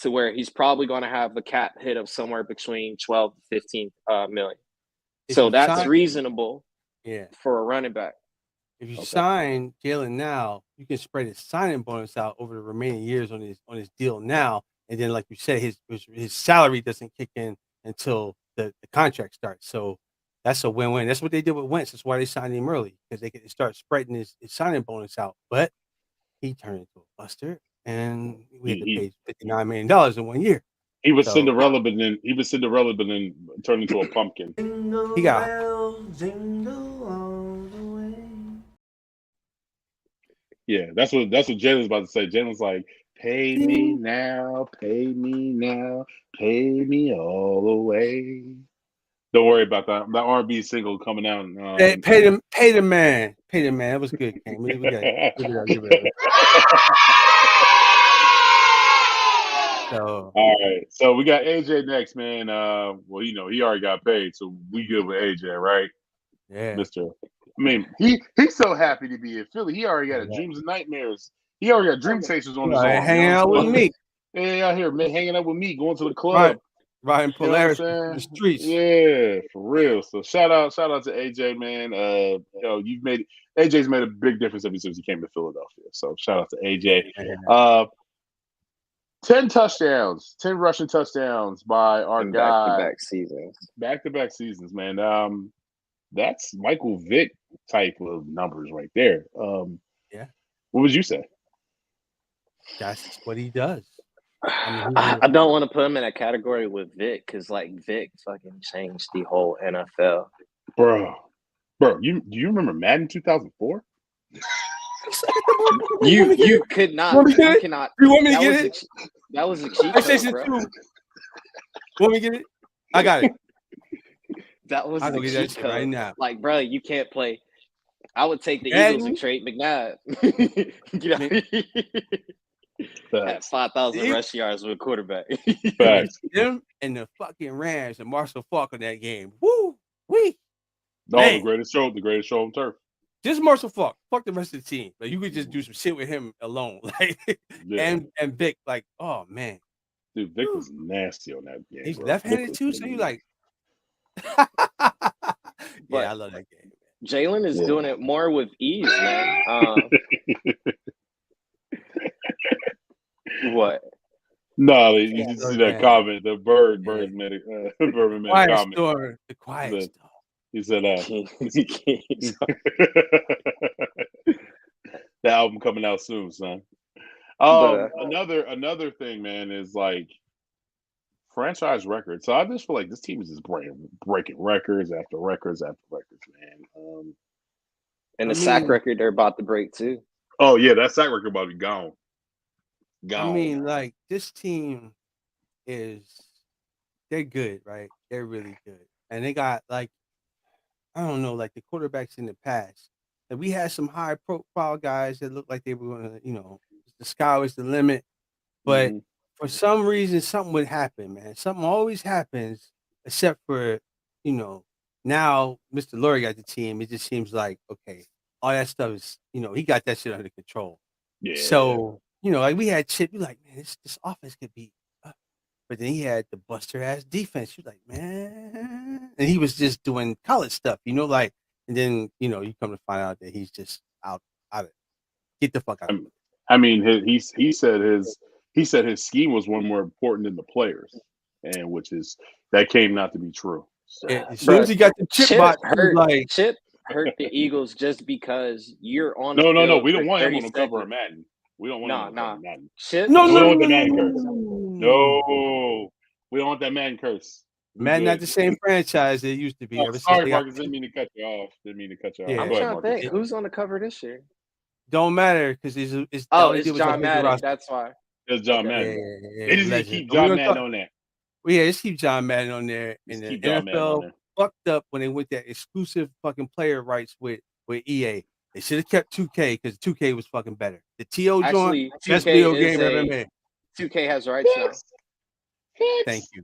to where he's probably going to have a cap hit of somewhere between 12 to 15 million. So that's reasonable for a running back. If you sign Jalen now, you can spread his signing bonus out over the remaining years on his deal now. And then, like you said, his salary doesn't kick in until the contract starts. So that's a win-win. That's what they did with Wentz. That's why they signed him early, because they could start spreading his signing bonus out. But he turned into a buster, and we had to pay $59 million in 1 year. He was Cinderella, but then turned into a pumpkin. He got. Yeah, that's what Jalen's about to say. Jalen's like, Pay me now, pay me now, pay me all the way. Don't worry about that. That R&B single coming out. Pay the man. That was good, King. We got it. Give it up. So, all right. So we got AJ next, man. Well, he already got paid, so we good with AJ, right? Yeah. Mr. I mean, he's so happy to be in Philly. He already got dreams and nightmares. He already got dream chasers on his arm. Hanging out with me. Yeah, out here, man, hanging out with me, going to the club. Riding Polaris in the streets. Yeah, for real. So shout out to AJ, man. AJ's made a big difference ever since he came to Philadelphia. So shout out to AJ. 10 touchdowns, 10 rushing touchdowns by our guy. Back-to-back seasons, man. That's Michael Vick type of numbers right there. Yeah. What would you say? That's what he does. I don't want to put him in a category with Vic because, Vic fucking changed the whole NFL. Bro, do you remember Madden 2004? You could not. You cannot. You want me to get it? That was a cheat code, bro. Want me to get it? I got it. That was the cheat code. Right now. Bro, you can't play. I would take the Eagles and trade McNabb. At 5,000 rush yards with a quarterback. Them and the fucking Rams and Marshall Faulk in that game. Woo! Wee! No, the greatest show on turf. Just Marshall Faulk. Fuck the rest of the team. You could just do some shit with him alone. And Vic, oh man. Dude, Vic was nasty on that game. He's left-handed too, so you like I love that game. Jalen is doing it more with ease, man. What? No, you can see that comment. The Bird made a comment. The quiet storm. He said, the album coming out soon, son. Another thing, man, is franchise records. So I just feel like this team is just breaking records after records after records, man. And the sack record they're about to break too. Oh yeah, that sack record about to be gone. I mean, this team they're good, right? They're really good. And they got I don't know, the quarterbacks in the past. And we had some high profile guys that looked like they were gonna, the sky was the limit. But for some reason, something would happen, man. Something always happens, except for, now Mr. Lurie got the team. It just seems like, okay, all that stuff is, he got that shit under control. Yeah. So, we had Chip, you're like, man, this offense could be up. But then he had the buster ass defense. You're like, man. And he was just doing college stuff, and then, you come to find out that he's just out of it. Get the fuck out of it. I mean, he said his scheme was one more important than the players, and that came not to be true. So. As soon as he got the Chip hurt the Eagles just because you're on. No. We don't want him on the cover of Madden. We don't want him on the cover of Madden. Chip? No, we don't want the Madden curse. No, we don't want that Madden curse. Madden not the same franchise it used to be. Sorry, Marcus. Didn't mean to cut you off. Yeah. I'm trying to think. Who's on the cover this year? Don't matter because it's John Madden. That's why. It's John Madden. They just need to keep John Madden on there. Well, yeah, just keep John Madden on there. And the NFL fucked up when they went that exclusive fucking player rights with EA. They should have kept 2K because 2K was fucking better. The TO joint, best video game ever made. 2K has rights now. Thank you.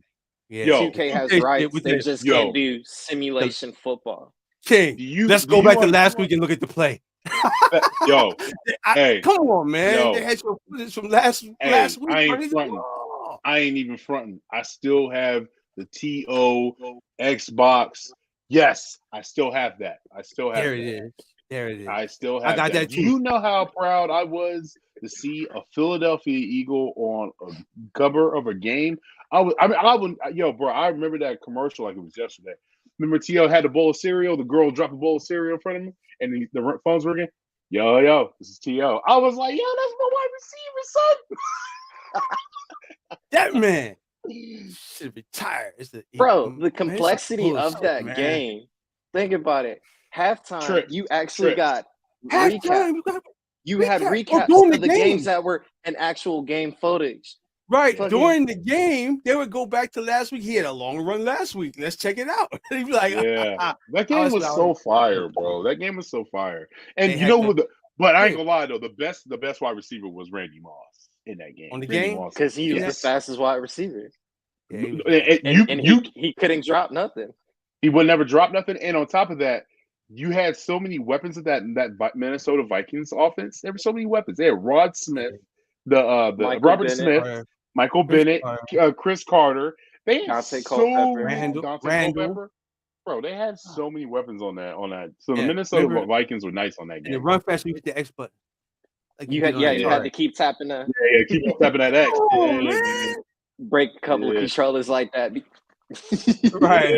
Yeah, 2K has rights. They just can't do simulation football. King, let's go back to last week and look at the play. Hey, come on, man. They had your footage from last week. I ain't even fronting. I still have the TO Xbox. Yes, I still have that. There it is. I still have. I got that too. You know how proud I was to see a Philadelphia Eagle on a cover of a game. I remember that commercial like it was yesterday. Remember T.O. had a bowl of cereal. The girl dropped a bowl of cereal in front of him, and the phone's ringing. Yo, this is T.O. I was like, yo, that's my wide receiver, son. That man should retire. The complexity of that game. Think about it. Halftime, you actually got halftime. You had recaps of the games that were an actual game footage. Right. During the game, they would go back to last week. He had a long run last week. Let's check it out. He'd be like, that game was so fire, bro. That game was so fire. And you know what? But I ain't gonna lie though, the best wide receiver was Randy Moss in that game. On the game? Because he was the fastest wide receiver. Yeah, he couldn't drop nothing. He would never drop nothing. And on top of that, you had so many weapons of that Minnesota Vikings offense. There were so many weapons. They had Rod Smith, the Robert Bennett, Smith, Michael Bennett, Chris Carter. They had Dante Dante Culpepper. Bro, they had so many weapons on that. So the Minnesota Vikings were nice on that game. And the run fast, you hit the X button. Like you had to keep tapping that. Yeah, keep tapping that X. Break a couple of controllers like that. Right.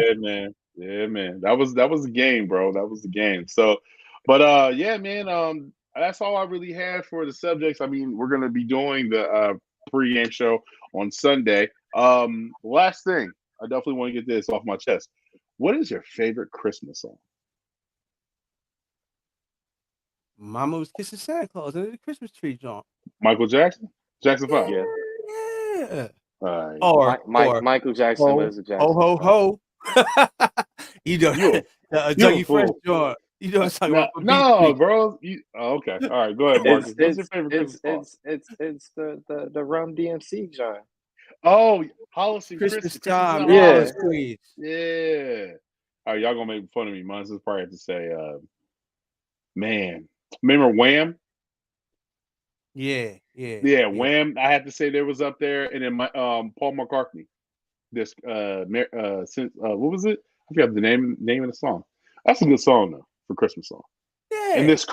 Yeah, man. That was the game, bro. That was the game. So, but yeah, man. That's all I really had for the subjects. I mean, we're gonna be doing the pregame show on Sunday. Last thing, I definitely want to get this off my chest. What is your favorite Christmas song? Mama was kissing Santa Claus under the Christmas tree, John. Michael Jackson? Jackson 5? Yeah. Right. Michael Jackson was a Jackson. Ho, ho, ho. You know, Dougie Fresh, John. You know what I'm talking about? No, bro. Okay. All right. Go ahead, Marcus. What's your favorite Christmas song? It's the Rum DMC, John. Oh, Hollis Christmas time. Yeah. All right, y'all gonna make fun of me. Mine's just probably have to say, man. Remember Wham? Yeah. Wham. I had to say there was up there, and then Paul McCartney. This what was it? I forgot the name of the song. That's a good song though for Christmas song. Yeah. And this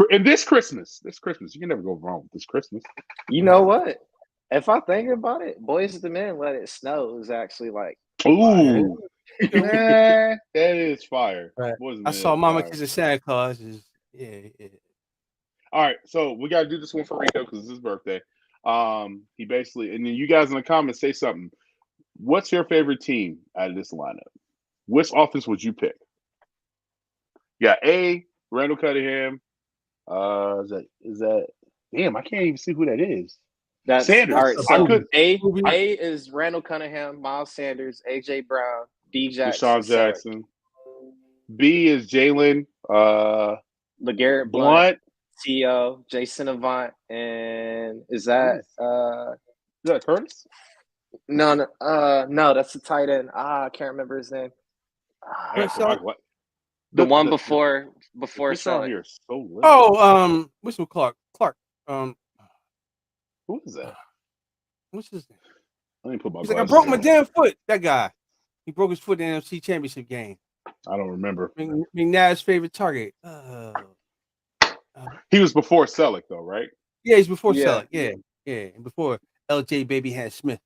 Christmas, you can never go wrong with this Christmas. You know what? If I think about it, Boys to Men Let It Snow is actually like, ooh, that is fire. Right. I saw Mama kissing Santa Claus. Yeah. All right, so we got to do this one for Rico because it's his birthday. He basically, and then you guys in the comments say something. What's your favorite team out of this lineup? Which offense would you pick? Yeah, A. Randall Cunningham. Is that? Damn, I can't even see who that is. That's Sanders. All right, so A is Randall Cunningham, Miles Sanders, AJ Brown, D Jackson, Deshaun Jackson. B is Jalen. LeGarrette Blount. T.O., Jason Avant, and is that Curtis? No, that's the tight end. I can't remember his name. The one before Selleck. Here is so little. Oh, what's with Clark? Who is that? What's his name? Let me put my. He's like, I broke my damn foot. That guy. He broke his foot in the NFC Championship game. I don't remember. McNabb's favorite target. He was before Selleck, though, right? Yeah, he's before Selleck. Yeah, and before LJ Baby had Smith.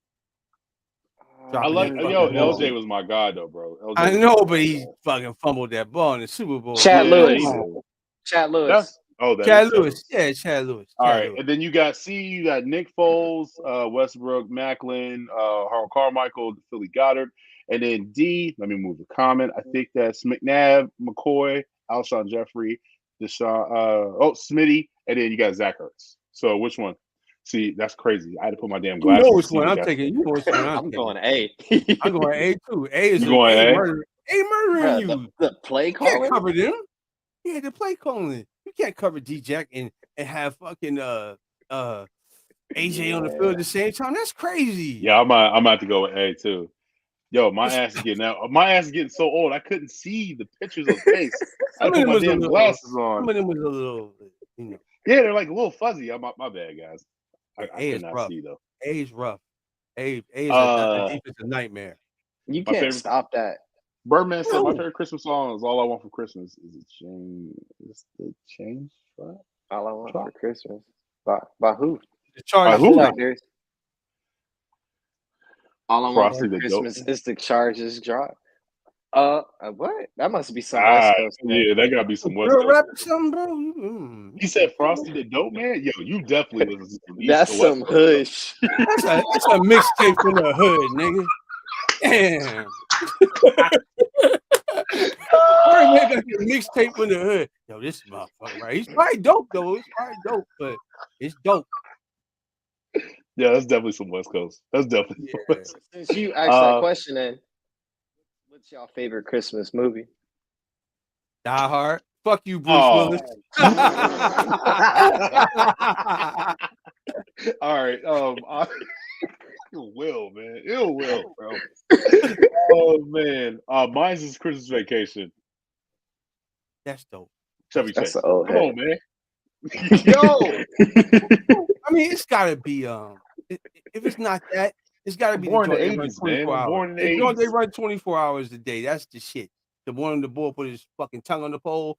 LJ was my guy, though, bro. LJ I know, but he fucking fumbled that ball in the Super Bowl. Chad Lewis. Chad Lewis. Yeah, Chad Lewis. All right, and then you got Nick Foles, Westbrook, Macklin, Harold Carmichael, Philly Goddard, and then D. Let me move the comment. I think that's McNabb, McCoy, Alshon Jeffrey, Deshaun, Smitty, and then you got Zach Ertz. So which one? See, that's crazy. I had to put my damn glasses. You know which one I'm taking. You know which one I'm going A. I'm going A too. A is going A. Murdering you. The play calling. You can't cover them. Yeah, the play calling. You can't cover D-Jack and have fucking AJ on the field at the same time. That's crazy. Yeah, I'm about to go with A too. Yo, my ass is getting so old. I couldn't see the pictures of his face. I put my damn glasses on. Some of them was a little, Yeah, they're like a little fuzzy. My bad, guys. I is cannot rough. see though. A is rough. A is a defensive nightmare. You can't stop that. Birdman said my favorite Christmas song is "All I Want for Christmas." Is it change? Is the change? Right? All I Want for Christmas. By who? The Chargers. By who? All I Want for Christmas is the Chargers drop. What? That must be some West Coast. Yeah, that gotta be some West Coast. Rap something, bro. He said Frosty the Dope Man. Yo, you definitely listen to East That's some hush. That's a mixtape from the hood, nigga. Damn. Birdman got your mixtape in the hood. Yo, this motherfucker, right? He's probably dope though. It's probably dope, but it's dope. Yeah, that's definitely some West Coast. That's definitely some West Coast. Since you asked that question, then what's y'all favorite Christmas movie? Die Hard. Fuck you, Bruce Willis. All right. Ill will, man. Ill will, bro. Oh man. Mine's is Christmas Vacation. That's dope. Chevy That's Chase. an old Come head. on, man. Yo. I mean, it's gotta be if it's not that, it's gotta be Born the in the joint 80s, they run 24 man. hours. Born in the They 80s. run 24 hours a day. That's the shit. The one on the boy put his fucking tongue on the pole.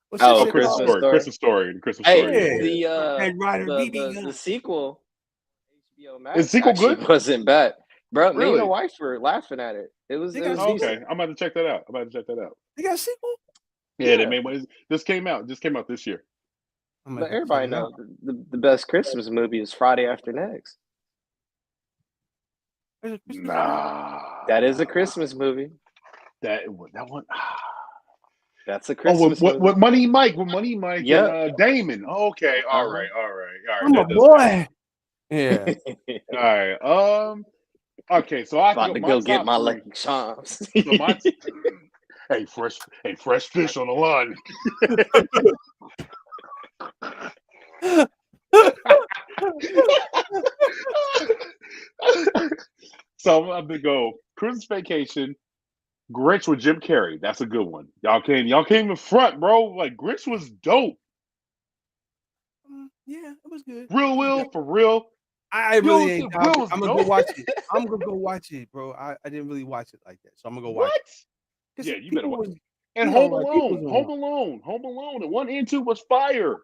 What's that shit Christmas called? Story. Christmas Story. The Christmas Hey, Story. Yeah. Red Ryder BB gun. the sequel, HBO Max, Is the sequel actually good? wasn't bad, bro. Me and Really? my wife were laughing at it. It was They got Oh, decent. okay. I'm about to check that out. They got a sequel? Yeah, they made one. This came out. This came out this year. But everybody knows the best Christmas movie is Friday After Next. Nah. That is a Christmas movie. That one. That's a Christmas movie. With Money Mike. With Money Mike Yep. and Damon. Okay. All right. I'm a boy. Yeah. All right. Okay. So I about to go get my Lucky Charms. So my fresh fish on the line. So I'm going to go Christmas Vacation, Grinch with Jim Carrey. That's a good one. Y'all came in front, bro. Like Grinch was dope. Yeah, it was good. Real Will, for real. I really ain't. I'm Will was gonna dope. go watch it. I'm gonna go watch it, bro. I didn't really watch it like that, so I'm gonna go watch it. Yeah, you better watch it. And you know, Home like, Alone. people Home Alone. Home Alone. And 1 and 2 was fire.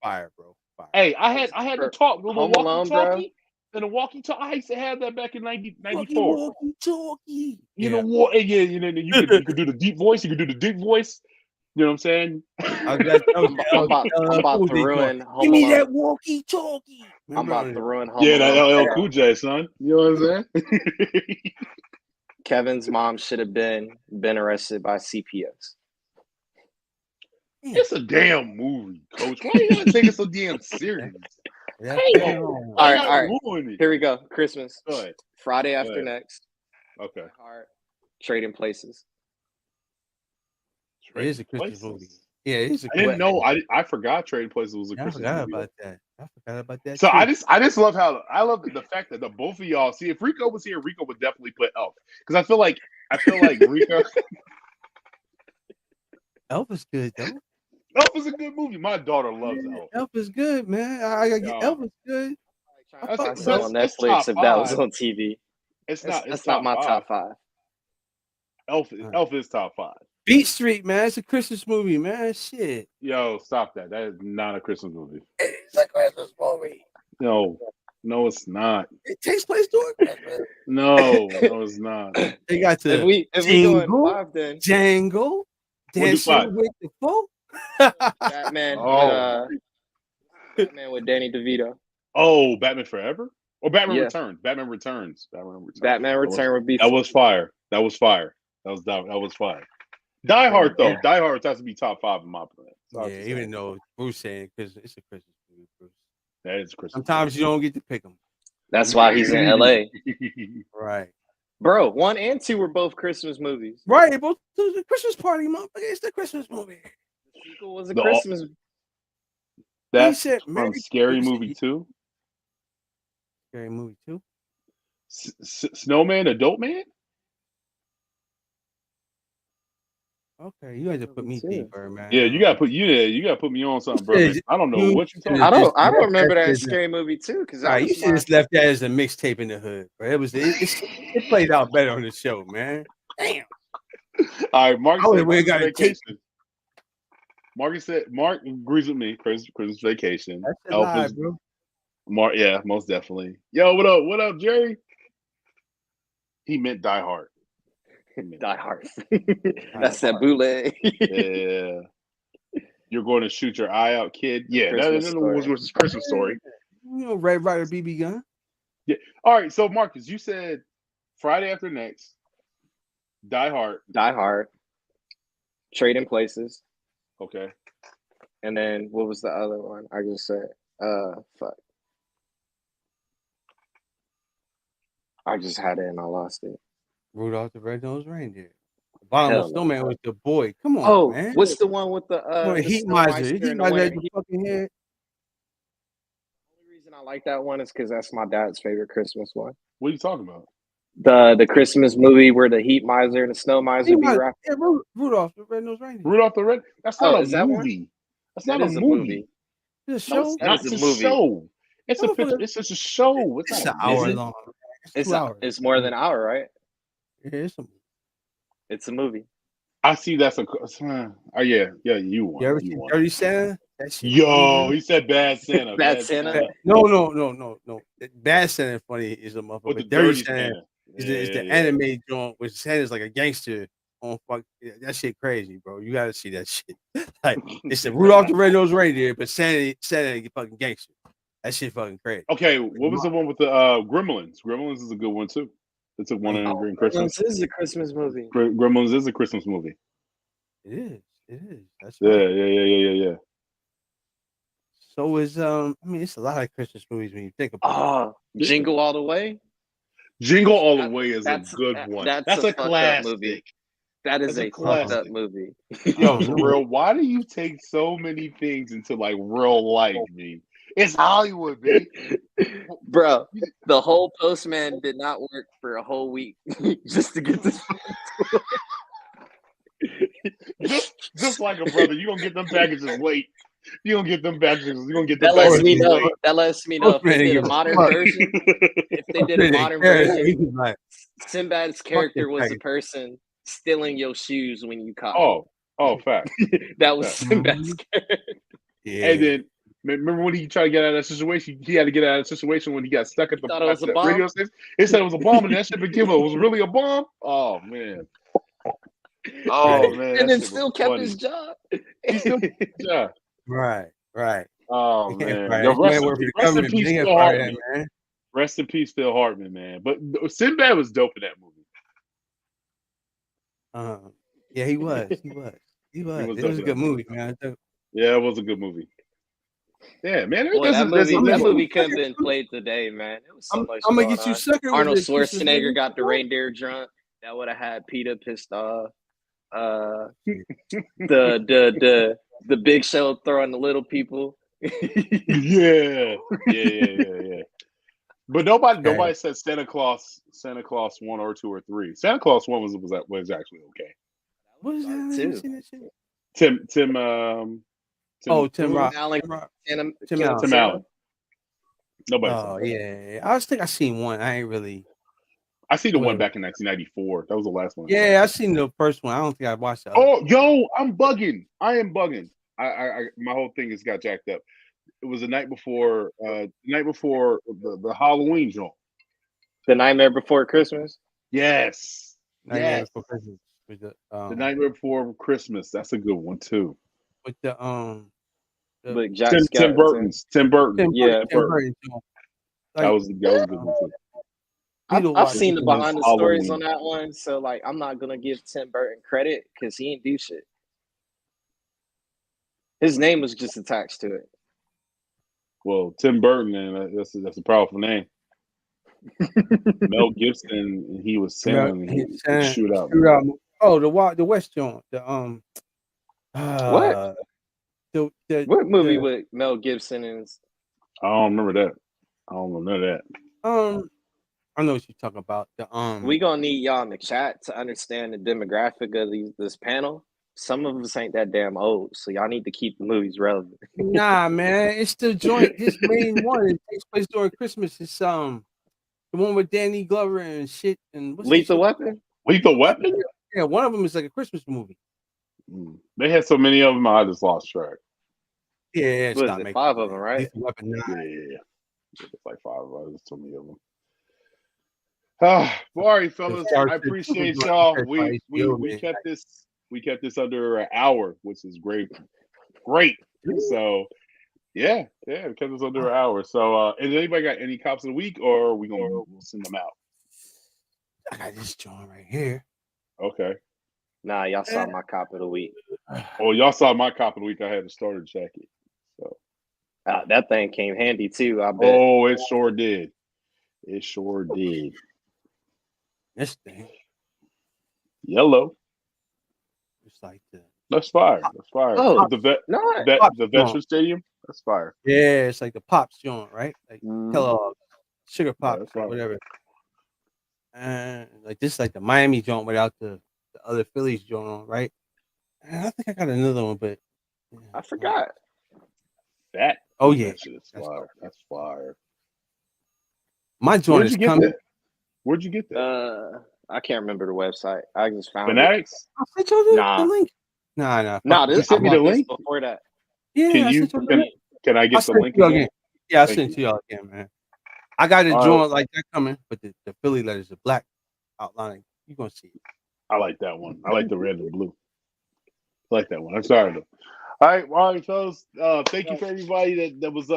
Fire, bro. Fire. Hey, I had to talk. The Home Alone, walkie-talkie. And the walkie-talkie. I used to have that back in 94. Walkie-talkie. You know what? Yeah, you know, you could do the deep voice. You could do the deep voice. You know what I'm saying? I'm about to ruin Home Give me Alone. that walkie-talkie. I'm about to ruin Home Yeah, Alone. that LL Cool J, son. You know what I'm saying? Kevin's mom should have been arrested by CPS. It's a damn movie, Coach. Why you gotta take it so damn serious? All right. Here we go. Christmas. Go ahead. Friday After Next. Okay. Trading Places. It is a Christmas movie. Yeah, it is. I didn't know. I forgot Trading Places was a Christmas movie. I forgot about that. So too. I just love the fact that the both of y'all see. If Rico was here, Rico would definitely put Elf, because I feel like Rico. Elf is good though. Elf is a good movie. My daughter loves Elf. Elf is good, man. Elf is good. I saw on Netflix if that was on TV. That's not my top 5. Elf is top 5. Beat Street, man. It's a Christmas movie, man. Shit. Yo, stop that. That is not a Christmas movie. It's a Christmas movie. No, it's not. It takes place during Christmas. No, it's not. They got to if we doing 5, then Django, Dancing with the Folk. Batman. Batman with Danny DeVito. Oh, Batman Forever? Or Batman Yeah. Returns? Batman Returns. Batman Return would be. That was fire. That was fire. That was fire. Die Hard though. Die Hard has to be top 5 in my opinion. Yeah, even though Bruce saying because it's a Christmas movie, Bruce. That is Christmas. Sometimes you don't get to pick them. That's why he's in LA. Right. Bro, 1 and 2 were both Christmas movies. Right, both the Christmas party, motherfucker. It's the Christmas movie. The sequel was a Christmas. That's from Scary Movie 2. Scary Movie 2. Snowman, Adult Man. Okay, you guys have put me deeper, man. Yeah, you gotta put me on something, bro. I don't know what you're talking about. I don't remember that Scary Movie 2 because you should just left that as a mixtape in the hood, bro. It played out better on the show, man. Damn. All right, Mark said got Vacation. Mark agrees with me. Christmas Vacation. That's a lie, bro. Yeah, most definitely. Yo, what up, Jerry? He meant Die Hard. Die Hard. That's that bootleg. Yeah. You're going to shoot your eye out, kid. Yeah, that was a Christmas Story. You know, Red Ryder BB gun. Yeah. All right. So Marcus, you said Friday After Next, Die Hard. Die Hard. Trading Places. Okay. And then what was the other one? I just said, fuck. I just had it and I lost it. Rudolph the Red-Nosed Reindeer. Abominable Snowman was the boy. Come on, man. What's the one with the Heat Miser? Heat Miser had your fucking head. The only reason I like that one is because that's my dad's favorite Christmas one. What are you talking about? The Christmas movie where the Heat Miser and the Snow Miser be rapping. Yeah, Rudolph the Red-Nosed Reindeer. Rudolph the Red. That's not a movie. That's not a movie. It's a show. It's a show. It's just a show. It's an hour long. It's more than an hour, right? Yeah, it's a movie. I see. That's a. Oh yeah, you won. You ever seen Dirty Santa? Yo, he said Bad Santa. Bad Santa. No. Bad Santa funny is a motherfucker. But Dirty Santa is the anime joint where Santa's like a gangster. On fuck, that shit crazy, bro. You gotta see that shit. Like it's the Rudolph the Red-Nosed Reindeer, but Santa fucking gangster. That shit fucking crazy. Okay, what was the one with the Gremlins? Gremlins is a good one too. It's a one in Green Christmas. Gremlins is a Christmas movie. Gremlins is a Christmas movie. It is. That's right. Yeah. So is it's a lot of Christmas movies when you think about it. Jingle All the Way. Jingle All the Way is a good one. That's a classic movie. That is a fucked up movie. Yo, for real, why do you take so many things into like real life, man? It's Hollywood, man. Bro, the whole postman did not work for a whole week just to get this. just like a brother, you gonna get them packages late. You gonna get them packages. You gonna get them. That lets me know. That lets me know if they did a modern version. If they did a modern version, Sinbad's character was a person stealing your shoes when you caught. Oh, fact. That was Sinbad's character. Yeah. And then remember when he tried to get out of that situation? He had to get out of that situation when he got stuck at the radio station. He said it was a bomb, and that shit became it was really a bomb. Oh man. And then still kept his job. He still kept his job. Right. Oh man. Rest in peace, Phil Hartman. Man. Rest in peace, Phil Hartman, man. But Sinbad was dope in that movie. Yeah, he was. It was a good movie, man. Yeah, it was a good movie. Yeah, man. That movie could have been played today, man. It was so much. I'm gonna get you sucker. Arnold Schwarzenegger got the reindeer drunk. That would have had PETA pissed off. The Big Show throwing the little people. Yeah. But nobody said Santa Claus 1 or 2 or 3. Santa Claus 1 was actually okay. What is that? Tim Allen. Nobody. Yeah. I think I seen one. I ain't really. I seen the one back in 1994. That was the last one. Yeah, I seen the first one. I don't think I watched it. Oh, yo, I'm bugging. I am bugging. I my whole thing has got jacked up. It was the night before the Halloween joint. The Nightmare Before Christmas? Yes. Nightmare Before Christmas. The Nightmare Before Christmas. That's a good one too. With the Tim Burton. Yeah. Tim Burton. That was a good one too. I've seen the behind the stories on that one, so like I'm not gonna give Tim Burton credit because he didn't do shit. His name was just attached to it. Well, Tim Burton, man, that's a powerful name. Mel Gibson, he was saying shootout. Oh, the West joint. What? What movie with Mel Gibson is? I don't remember that. I don't remember that. I know what you're talking about. We gonna need y'all in the chat to understand the demographic of this panel. Some of us ain't that damn old, so y'all need to keep the movies relevant. Nah, man, it's the joint. His main one. It takes place during Christmas. It's the one with Danny Glover and shit. And Lethal Weapon. Lethal Weapon. Yeah, one of them is like a Christmas movie. They had so many of them, I just lost track. Yeah, it's not 5 of them, right? Lethal Weapon 9. Yeah, it's like 5 of them. There's so many of them. All right, fellas. I appreciate y'all. We kept this. We kept this under an hour, which is great. So, yeah, we kept this under an hour. So, has anybody got any cops of the week, or are we we'll send them out? I got this joint right here. Okay. Nah, y'all saw my cop of the week. Oh, y'all saw my cop of the week. I had a starter jacket. So that thing came handy too, I bet. Oh, it sure did. It sure did. This thing. Yellow. It's like the. That's fire. That's fire. Oh, the Pops Veteran joint. Stadium. That's fire. Yeah, it's like the Pops joint, right? Like Kellogg, Sugar Yeah, Pops, that's or fire. whatever. And like this is like the Miami joint without the other Phillies joint on, right? And I think I got another one, but I forgot. That. Oh yeah, that shit is fire. That's fire. My joint Where'd is you get coming. that? Where'd you get that? I can't remember the website. I just found Fanatics? I sent you the Nah. link. Nah. Nah, You this sent I me the bought this link? before that. Yeah, Can I you sent you the link. can I I'll get the send link it to you again? again. Yeah, I'll Thank send it you. to y'all again, man. I got a All joint like that coming, but the Philly letters are black outlining. You're gonna see it. I like that one. I like the red and blue. I like that one. I'm sorry though. All right, fellas. Thank you for everybody that was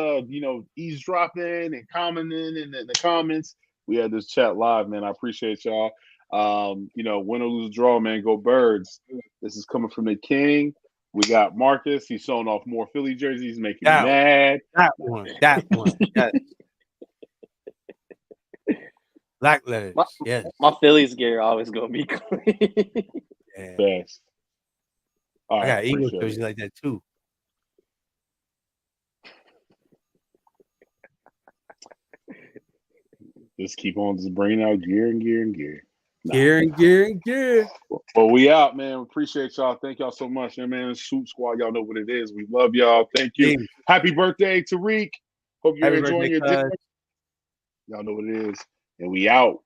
eavesdropping and commenting in the comments. We had this chat live, man. I appreciate y'all. Win or lose draw, man. Go Birds. This is coming from the King. We got Marcus. He's showing off more Philly jerseys, making me mad. That one. Yes. Black letters. Yes. My Phillies gear always gonna be clean. Yeah. Best. All right, I got Eagles appreciate jerseys it. like that too. Just keep on just bringing out gear. Gear. Well, we out, man. Appreciate y'all. Thank y'all so much, man. Swoop Squad, y'all know what it is. We love y'all. Thank you. Yeah. Happy birthday, Tariq. Hope you're Happy enjoying birthday, your dinner. Y'all know what it is. And we out.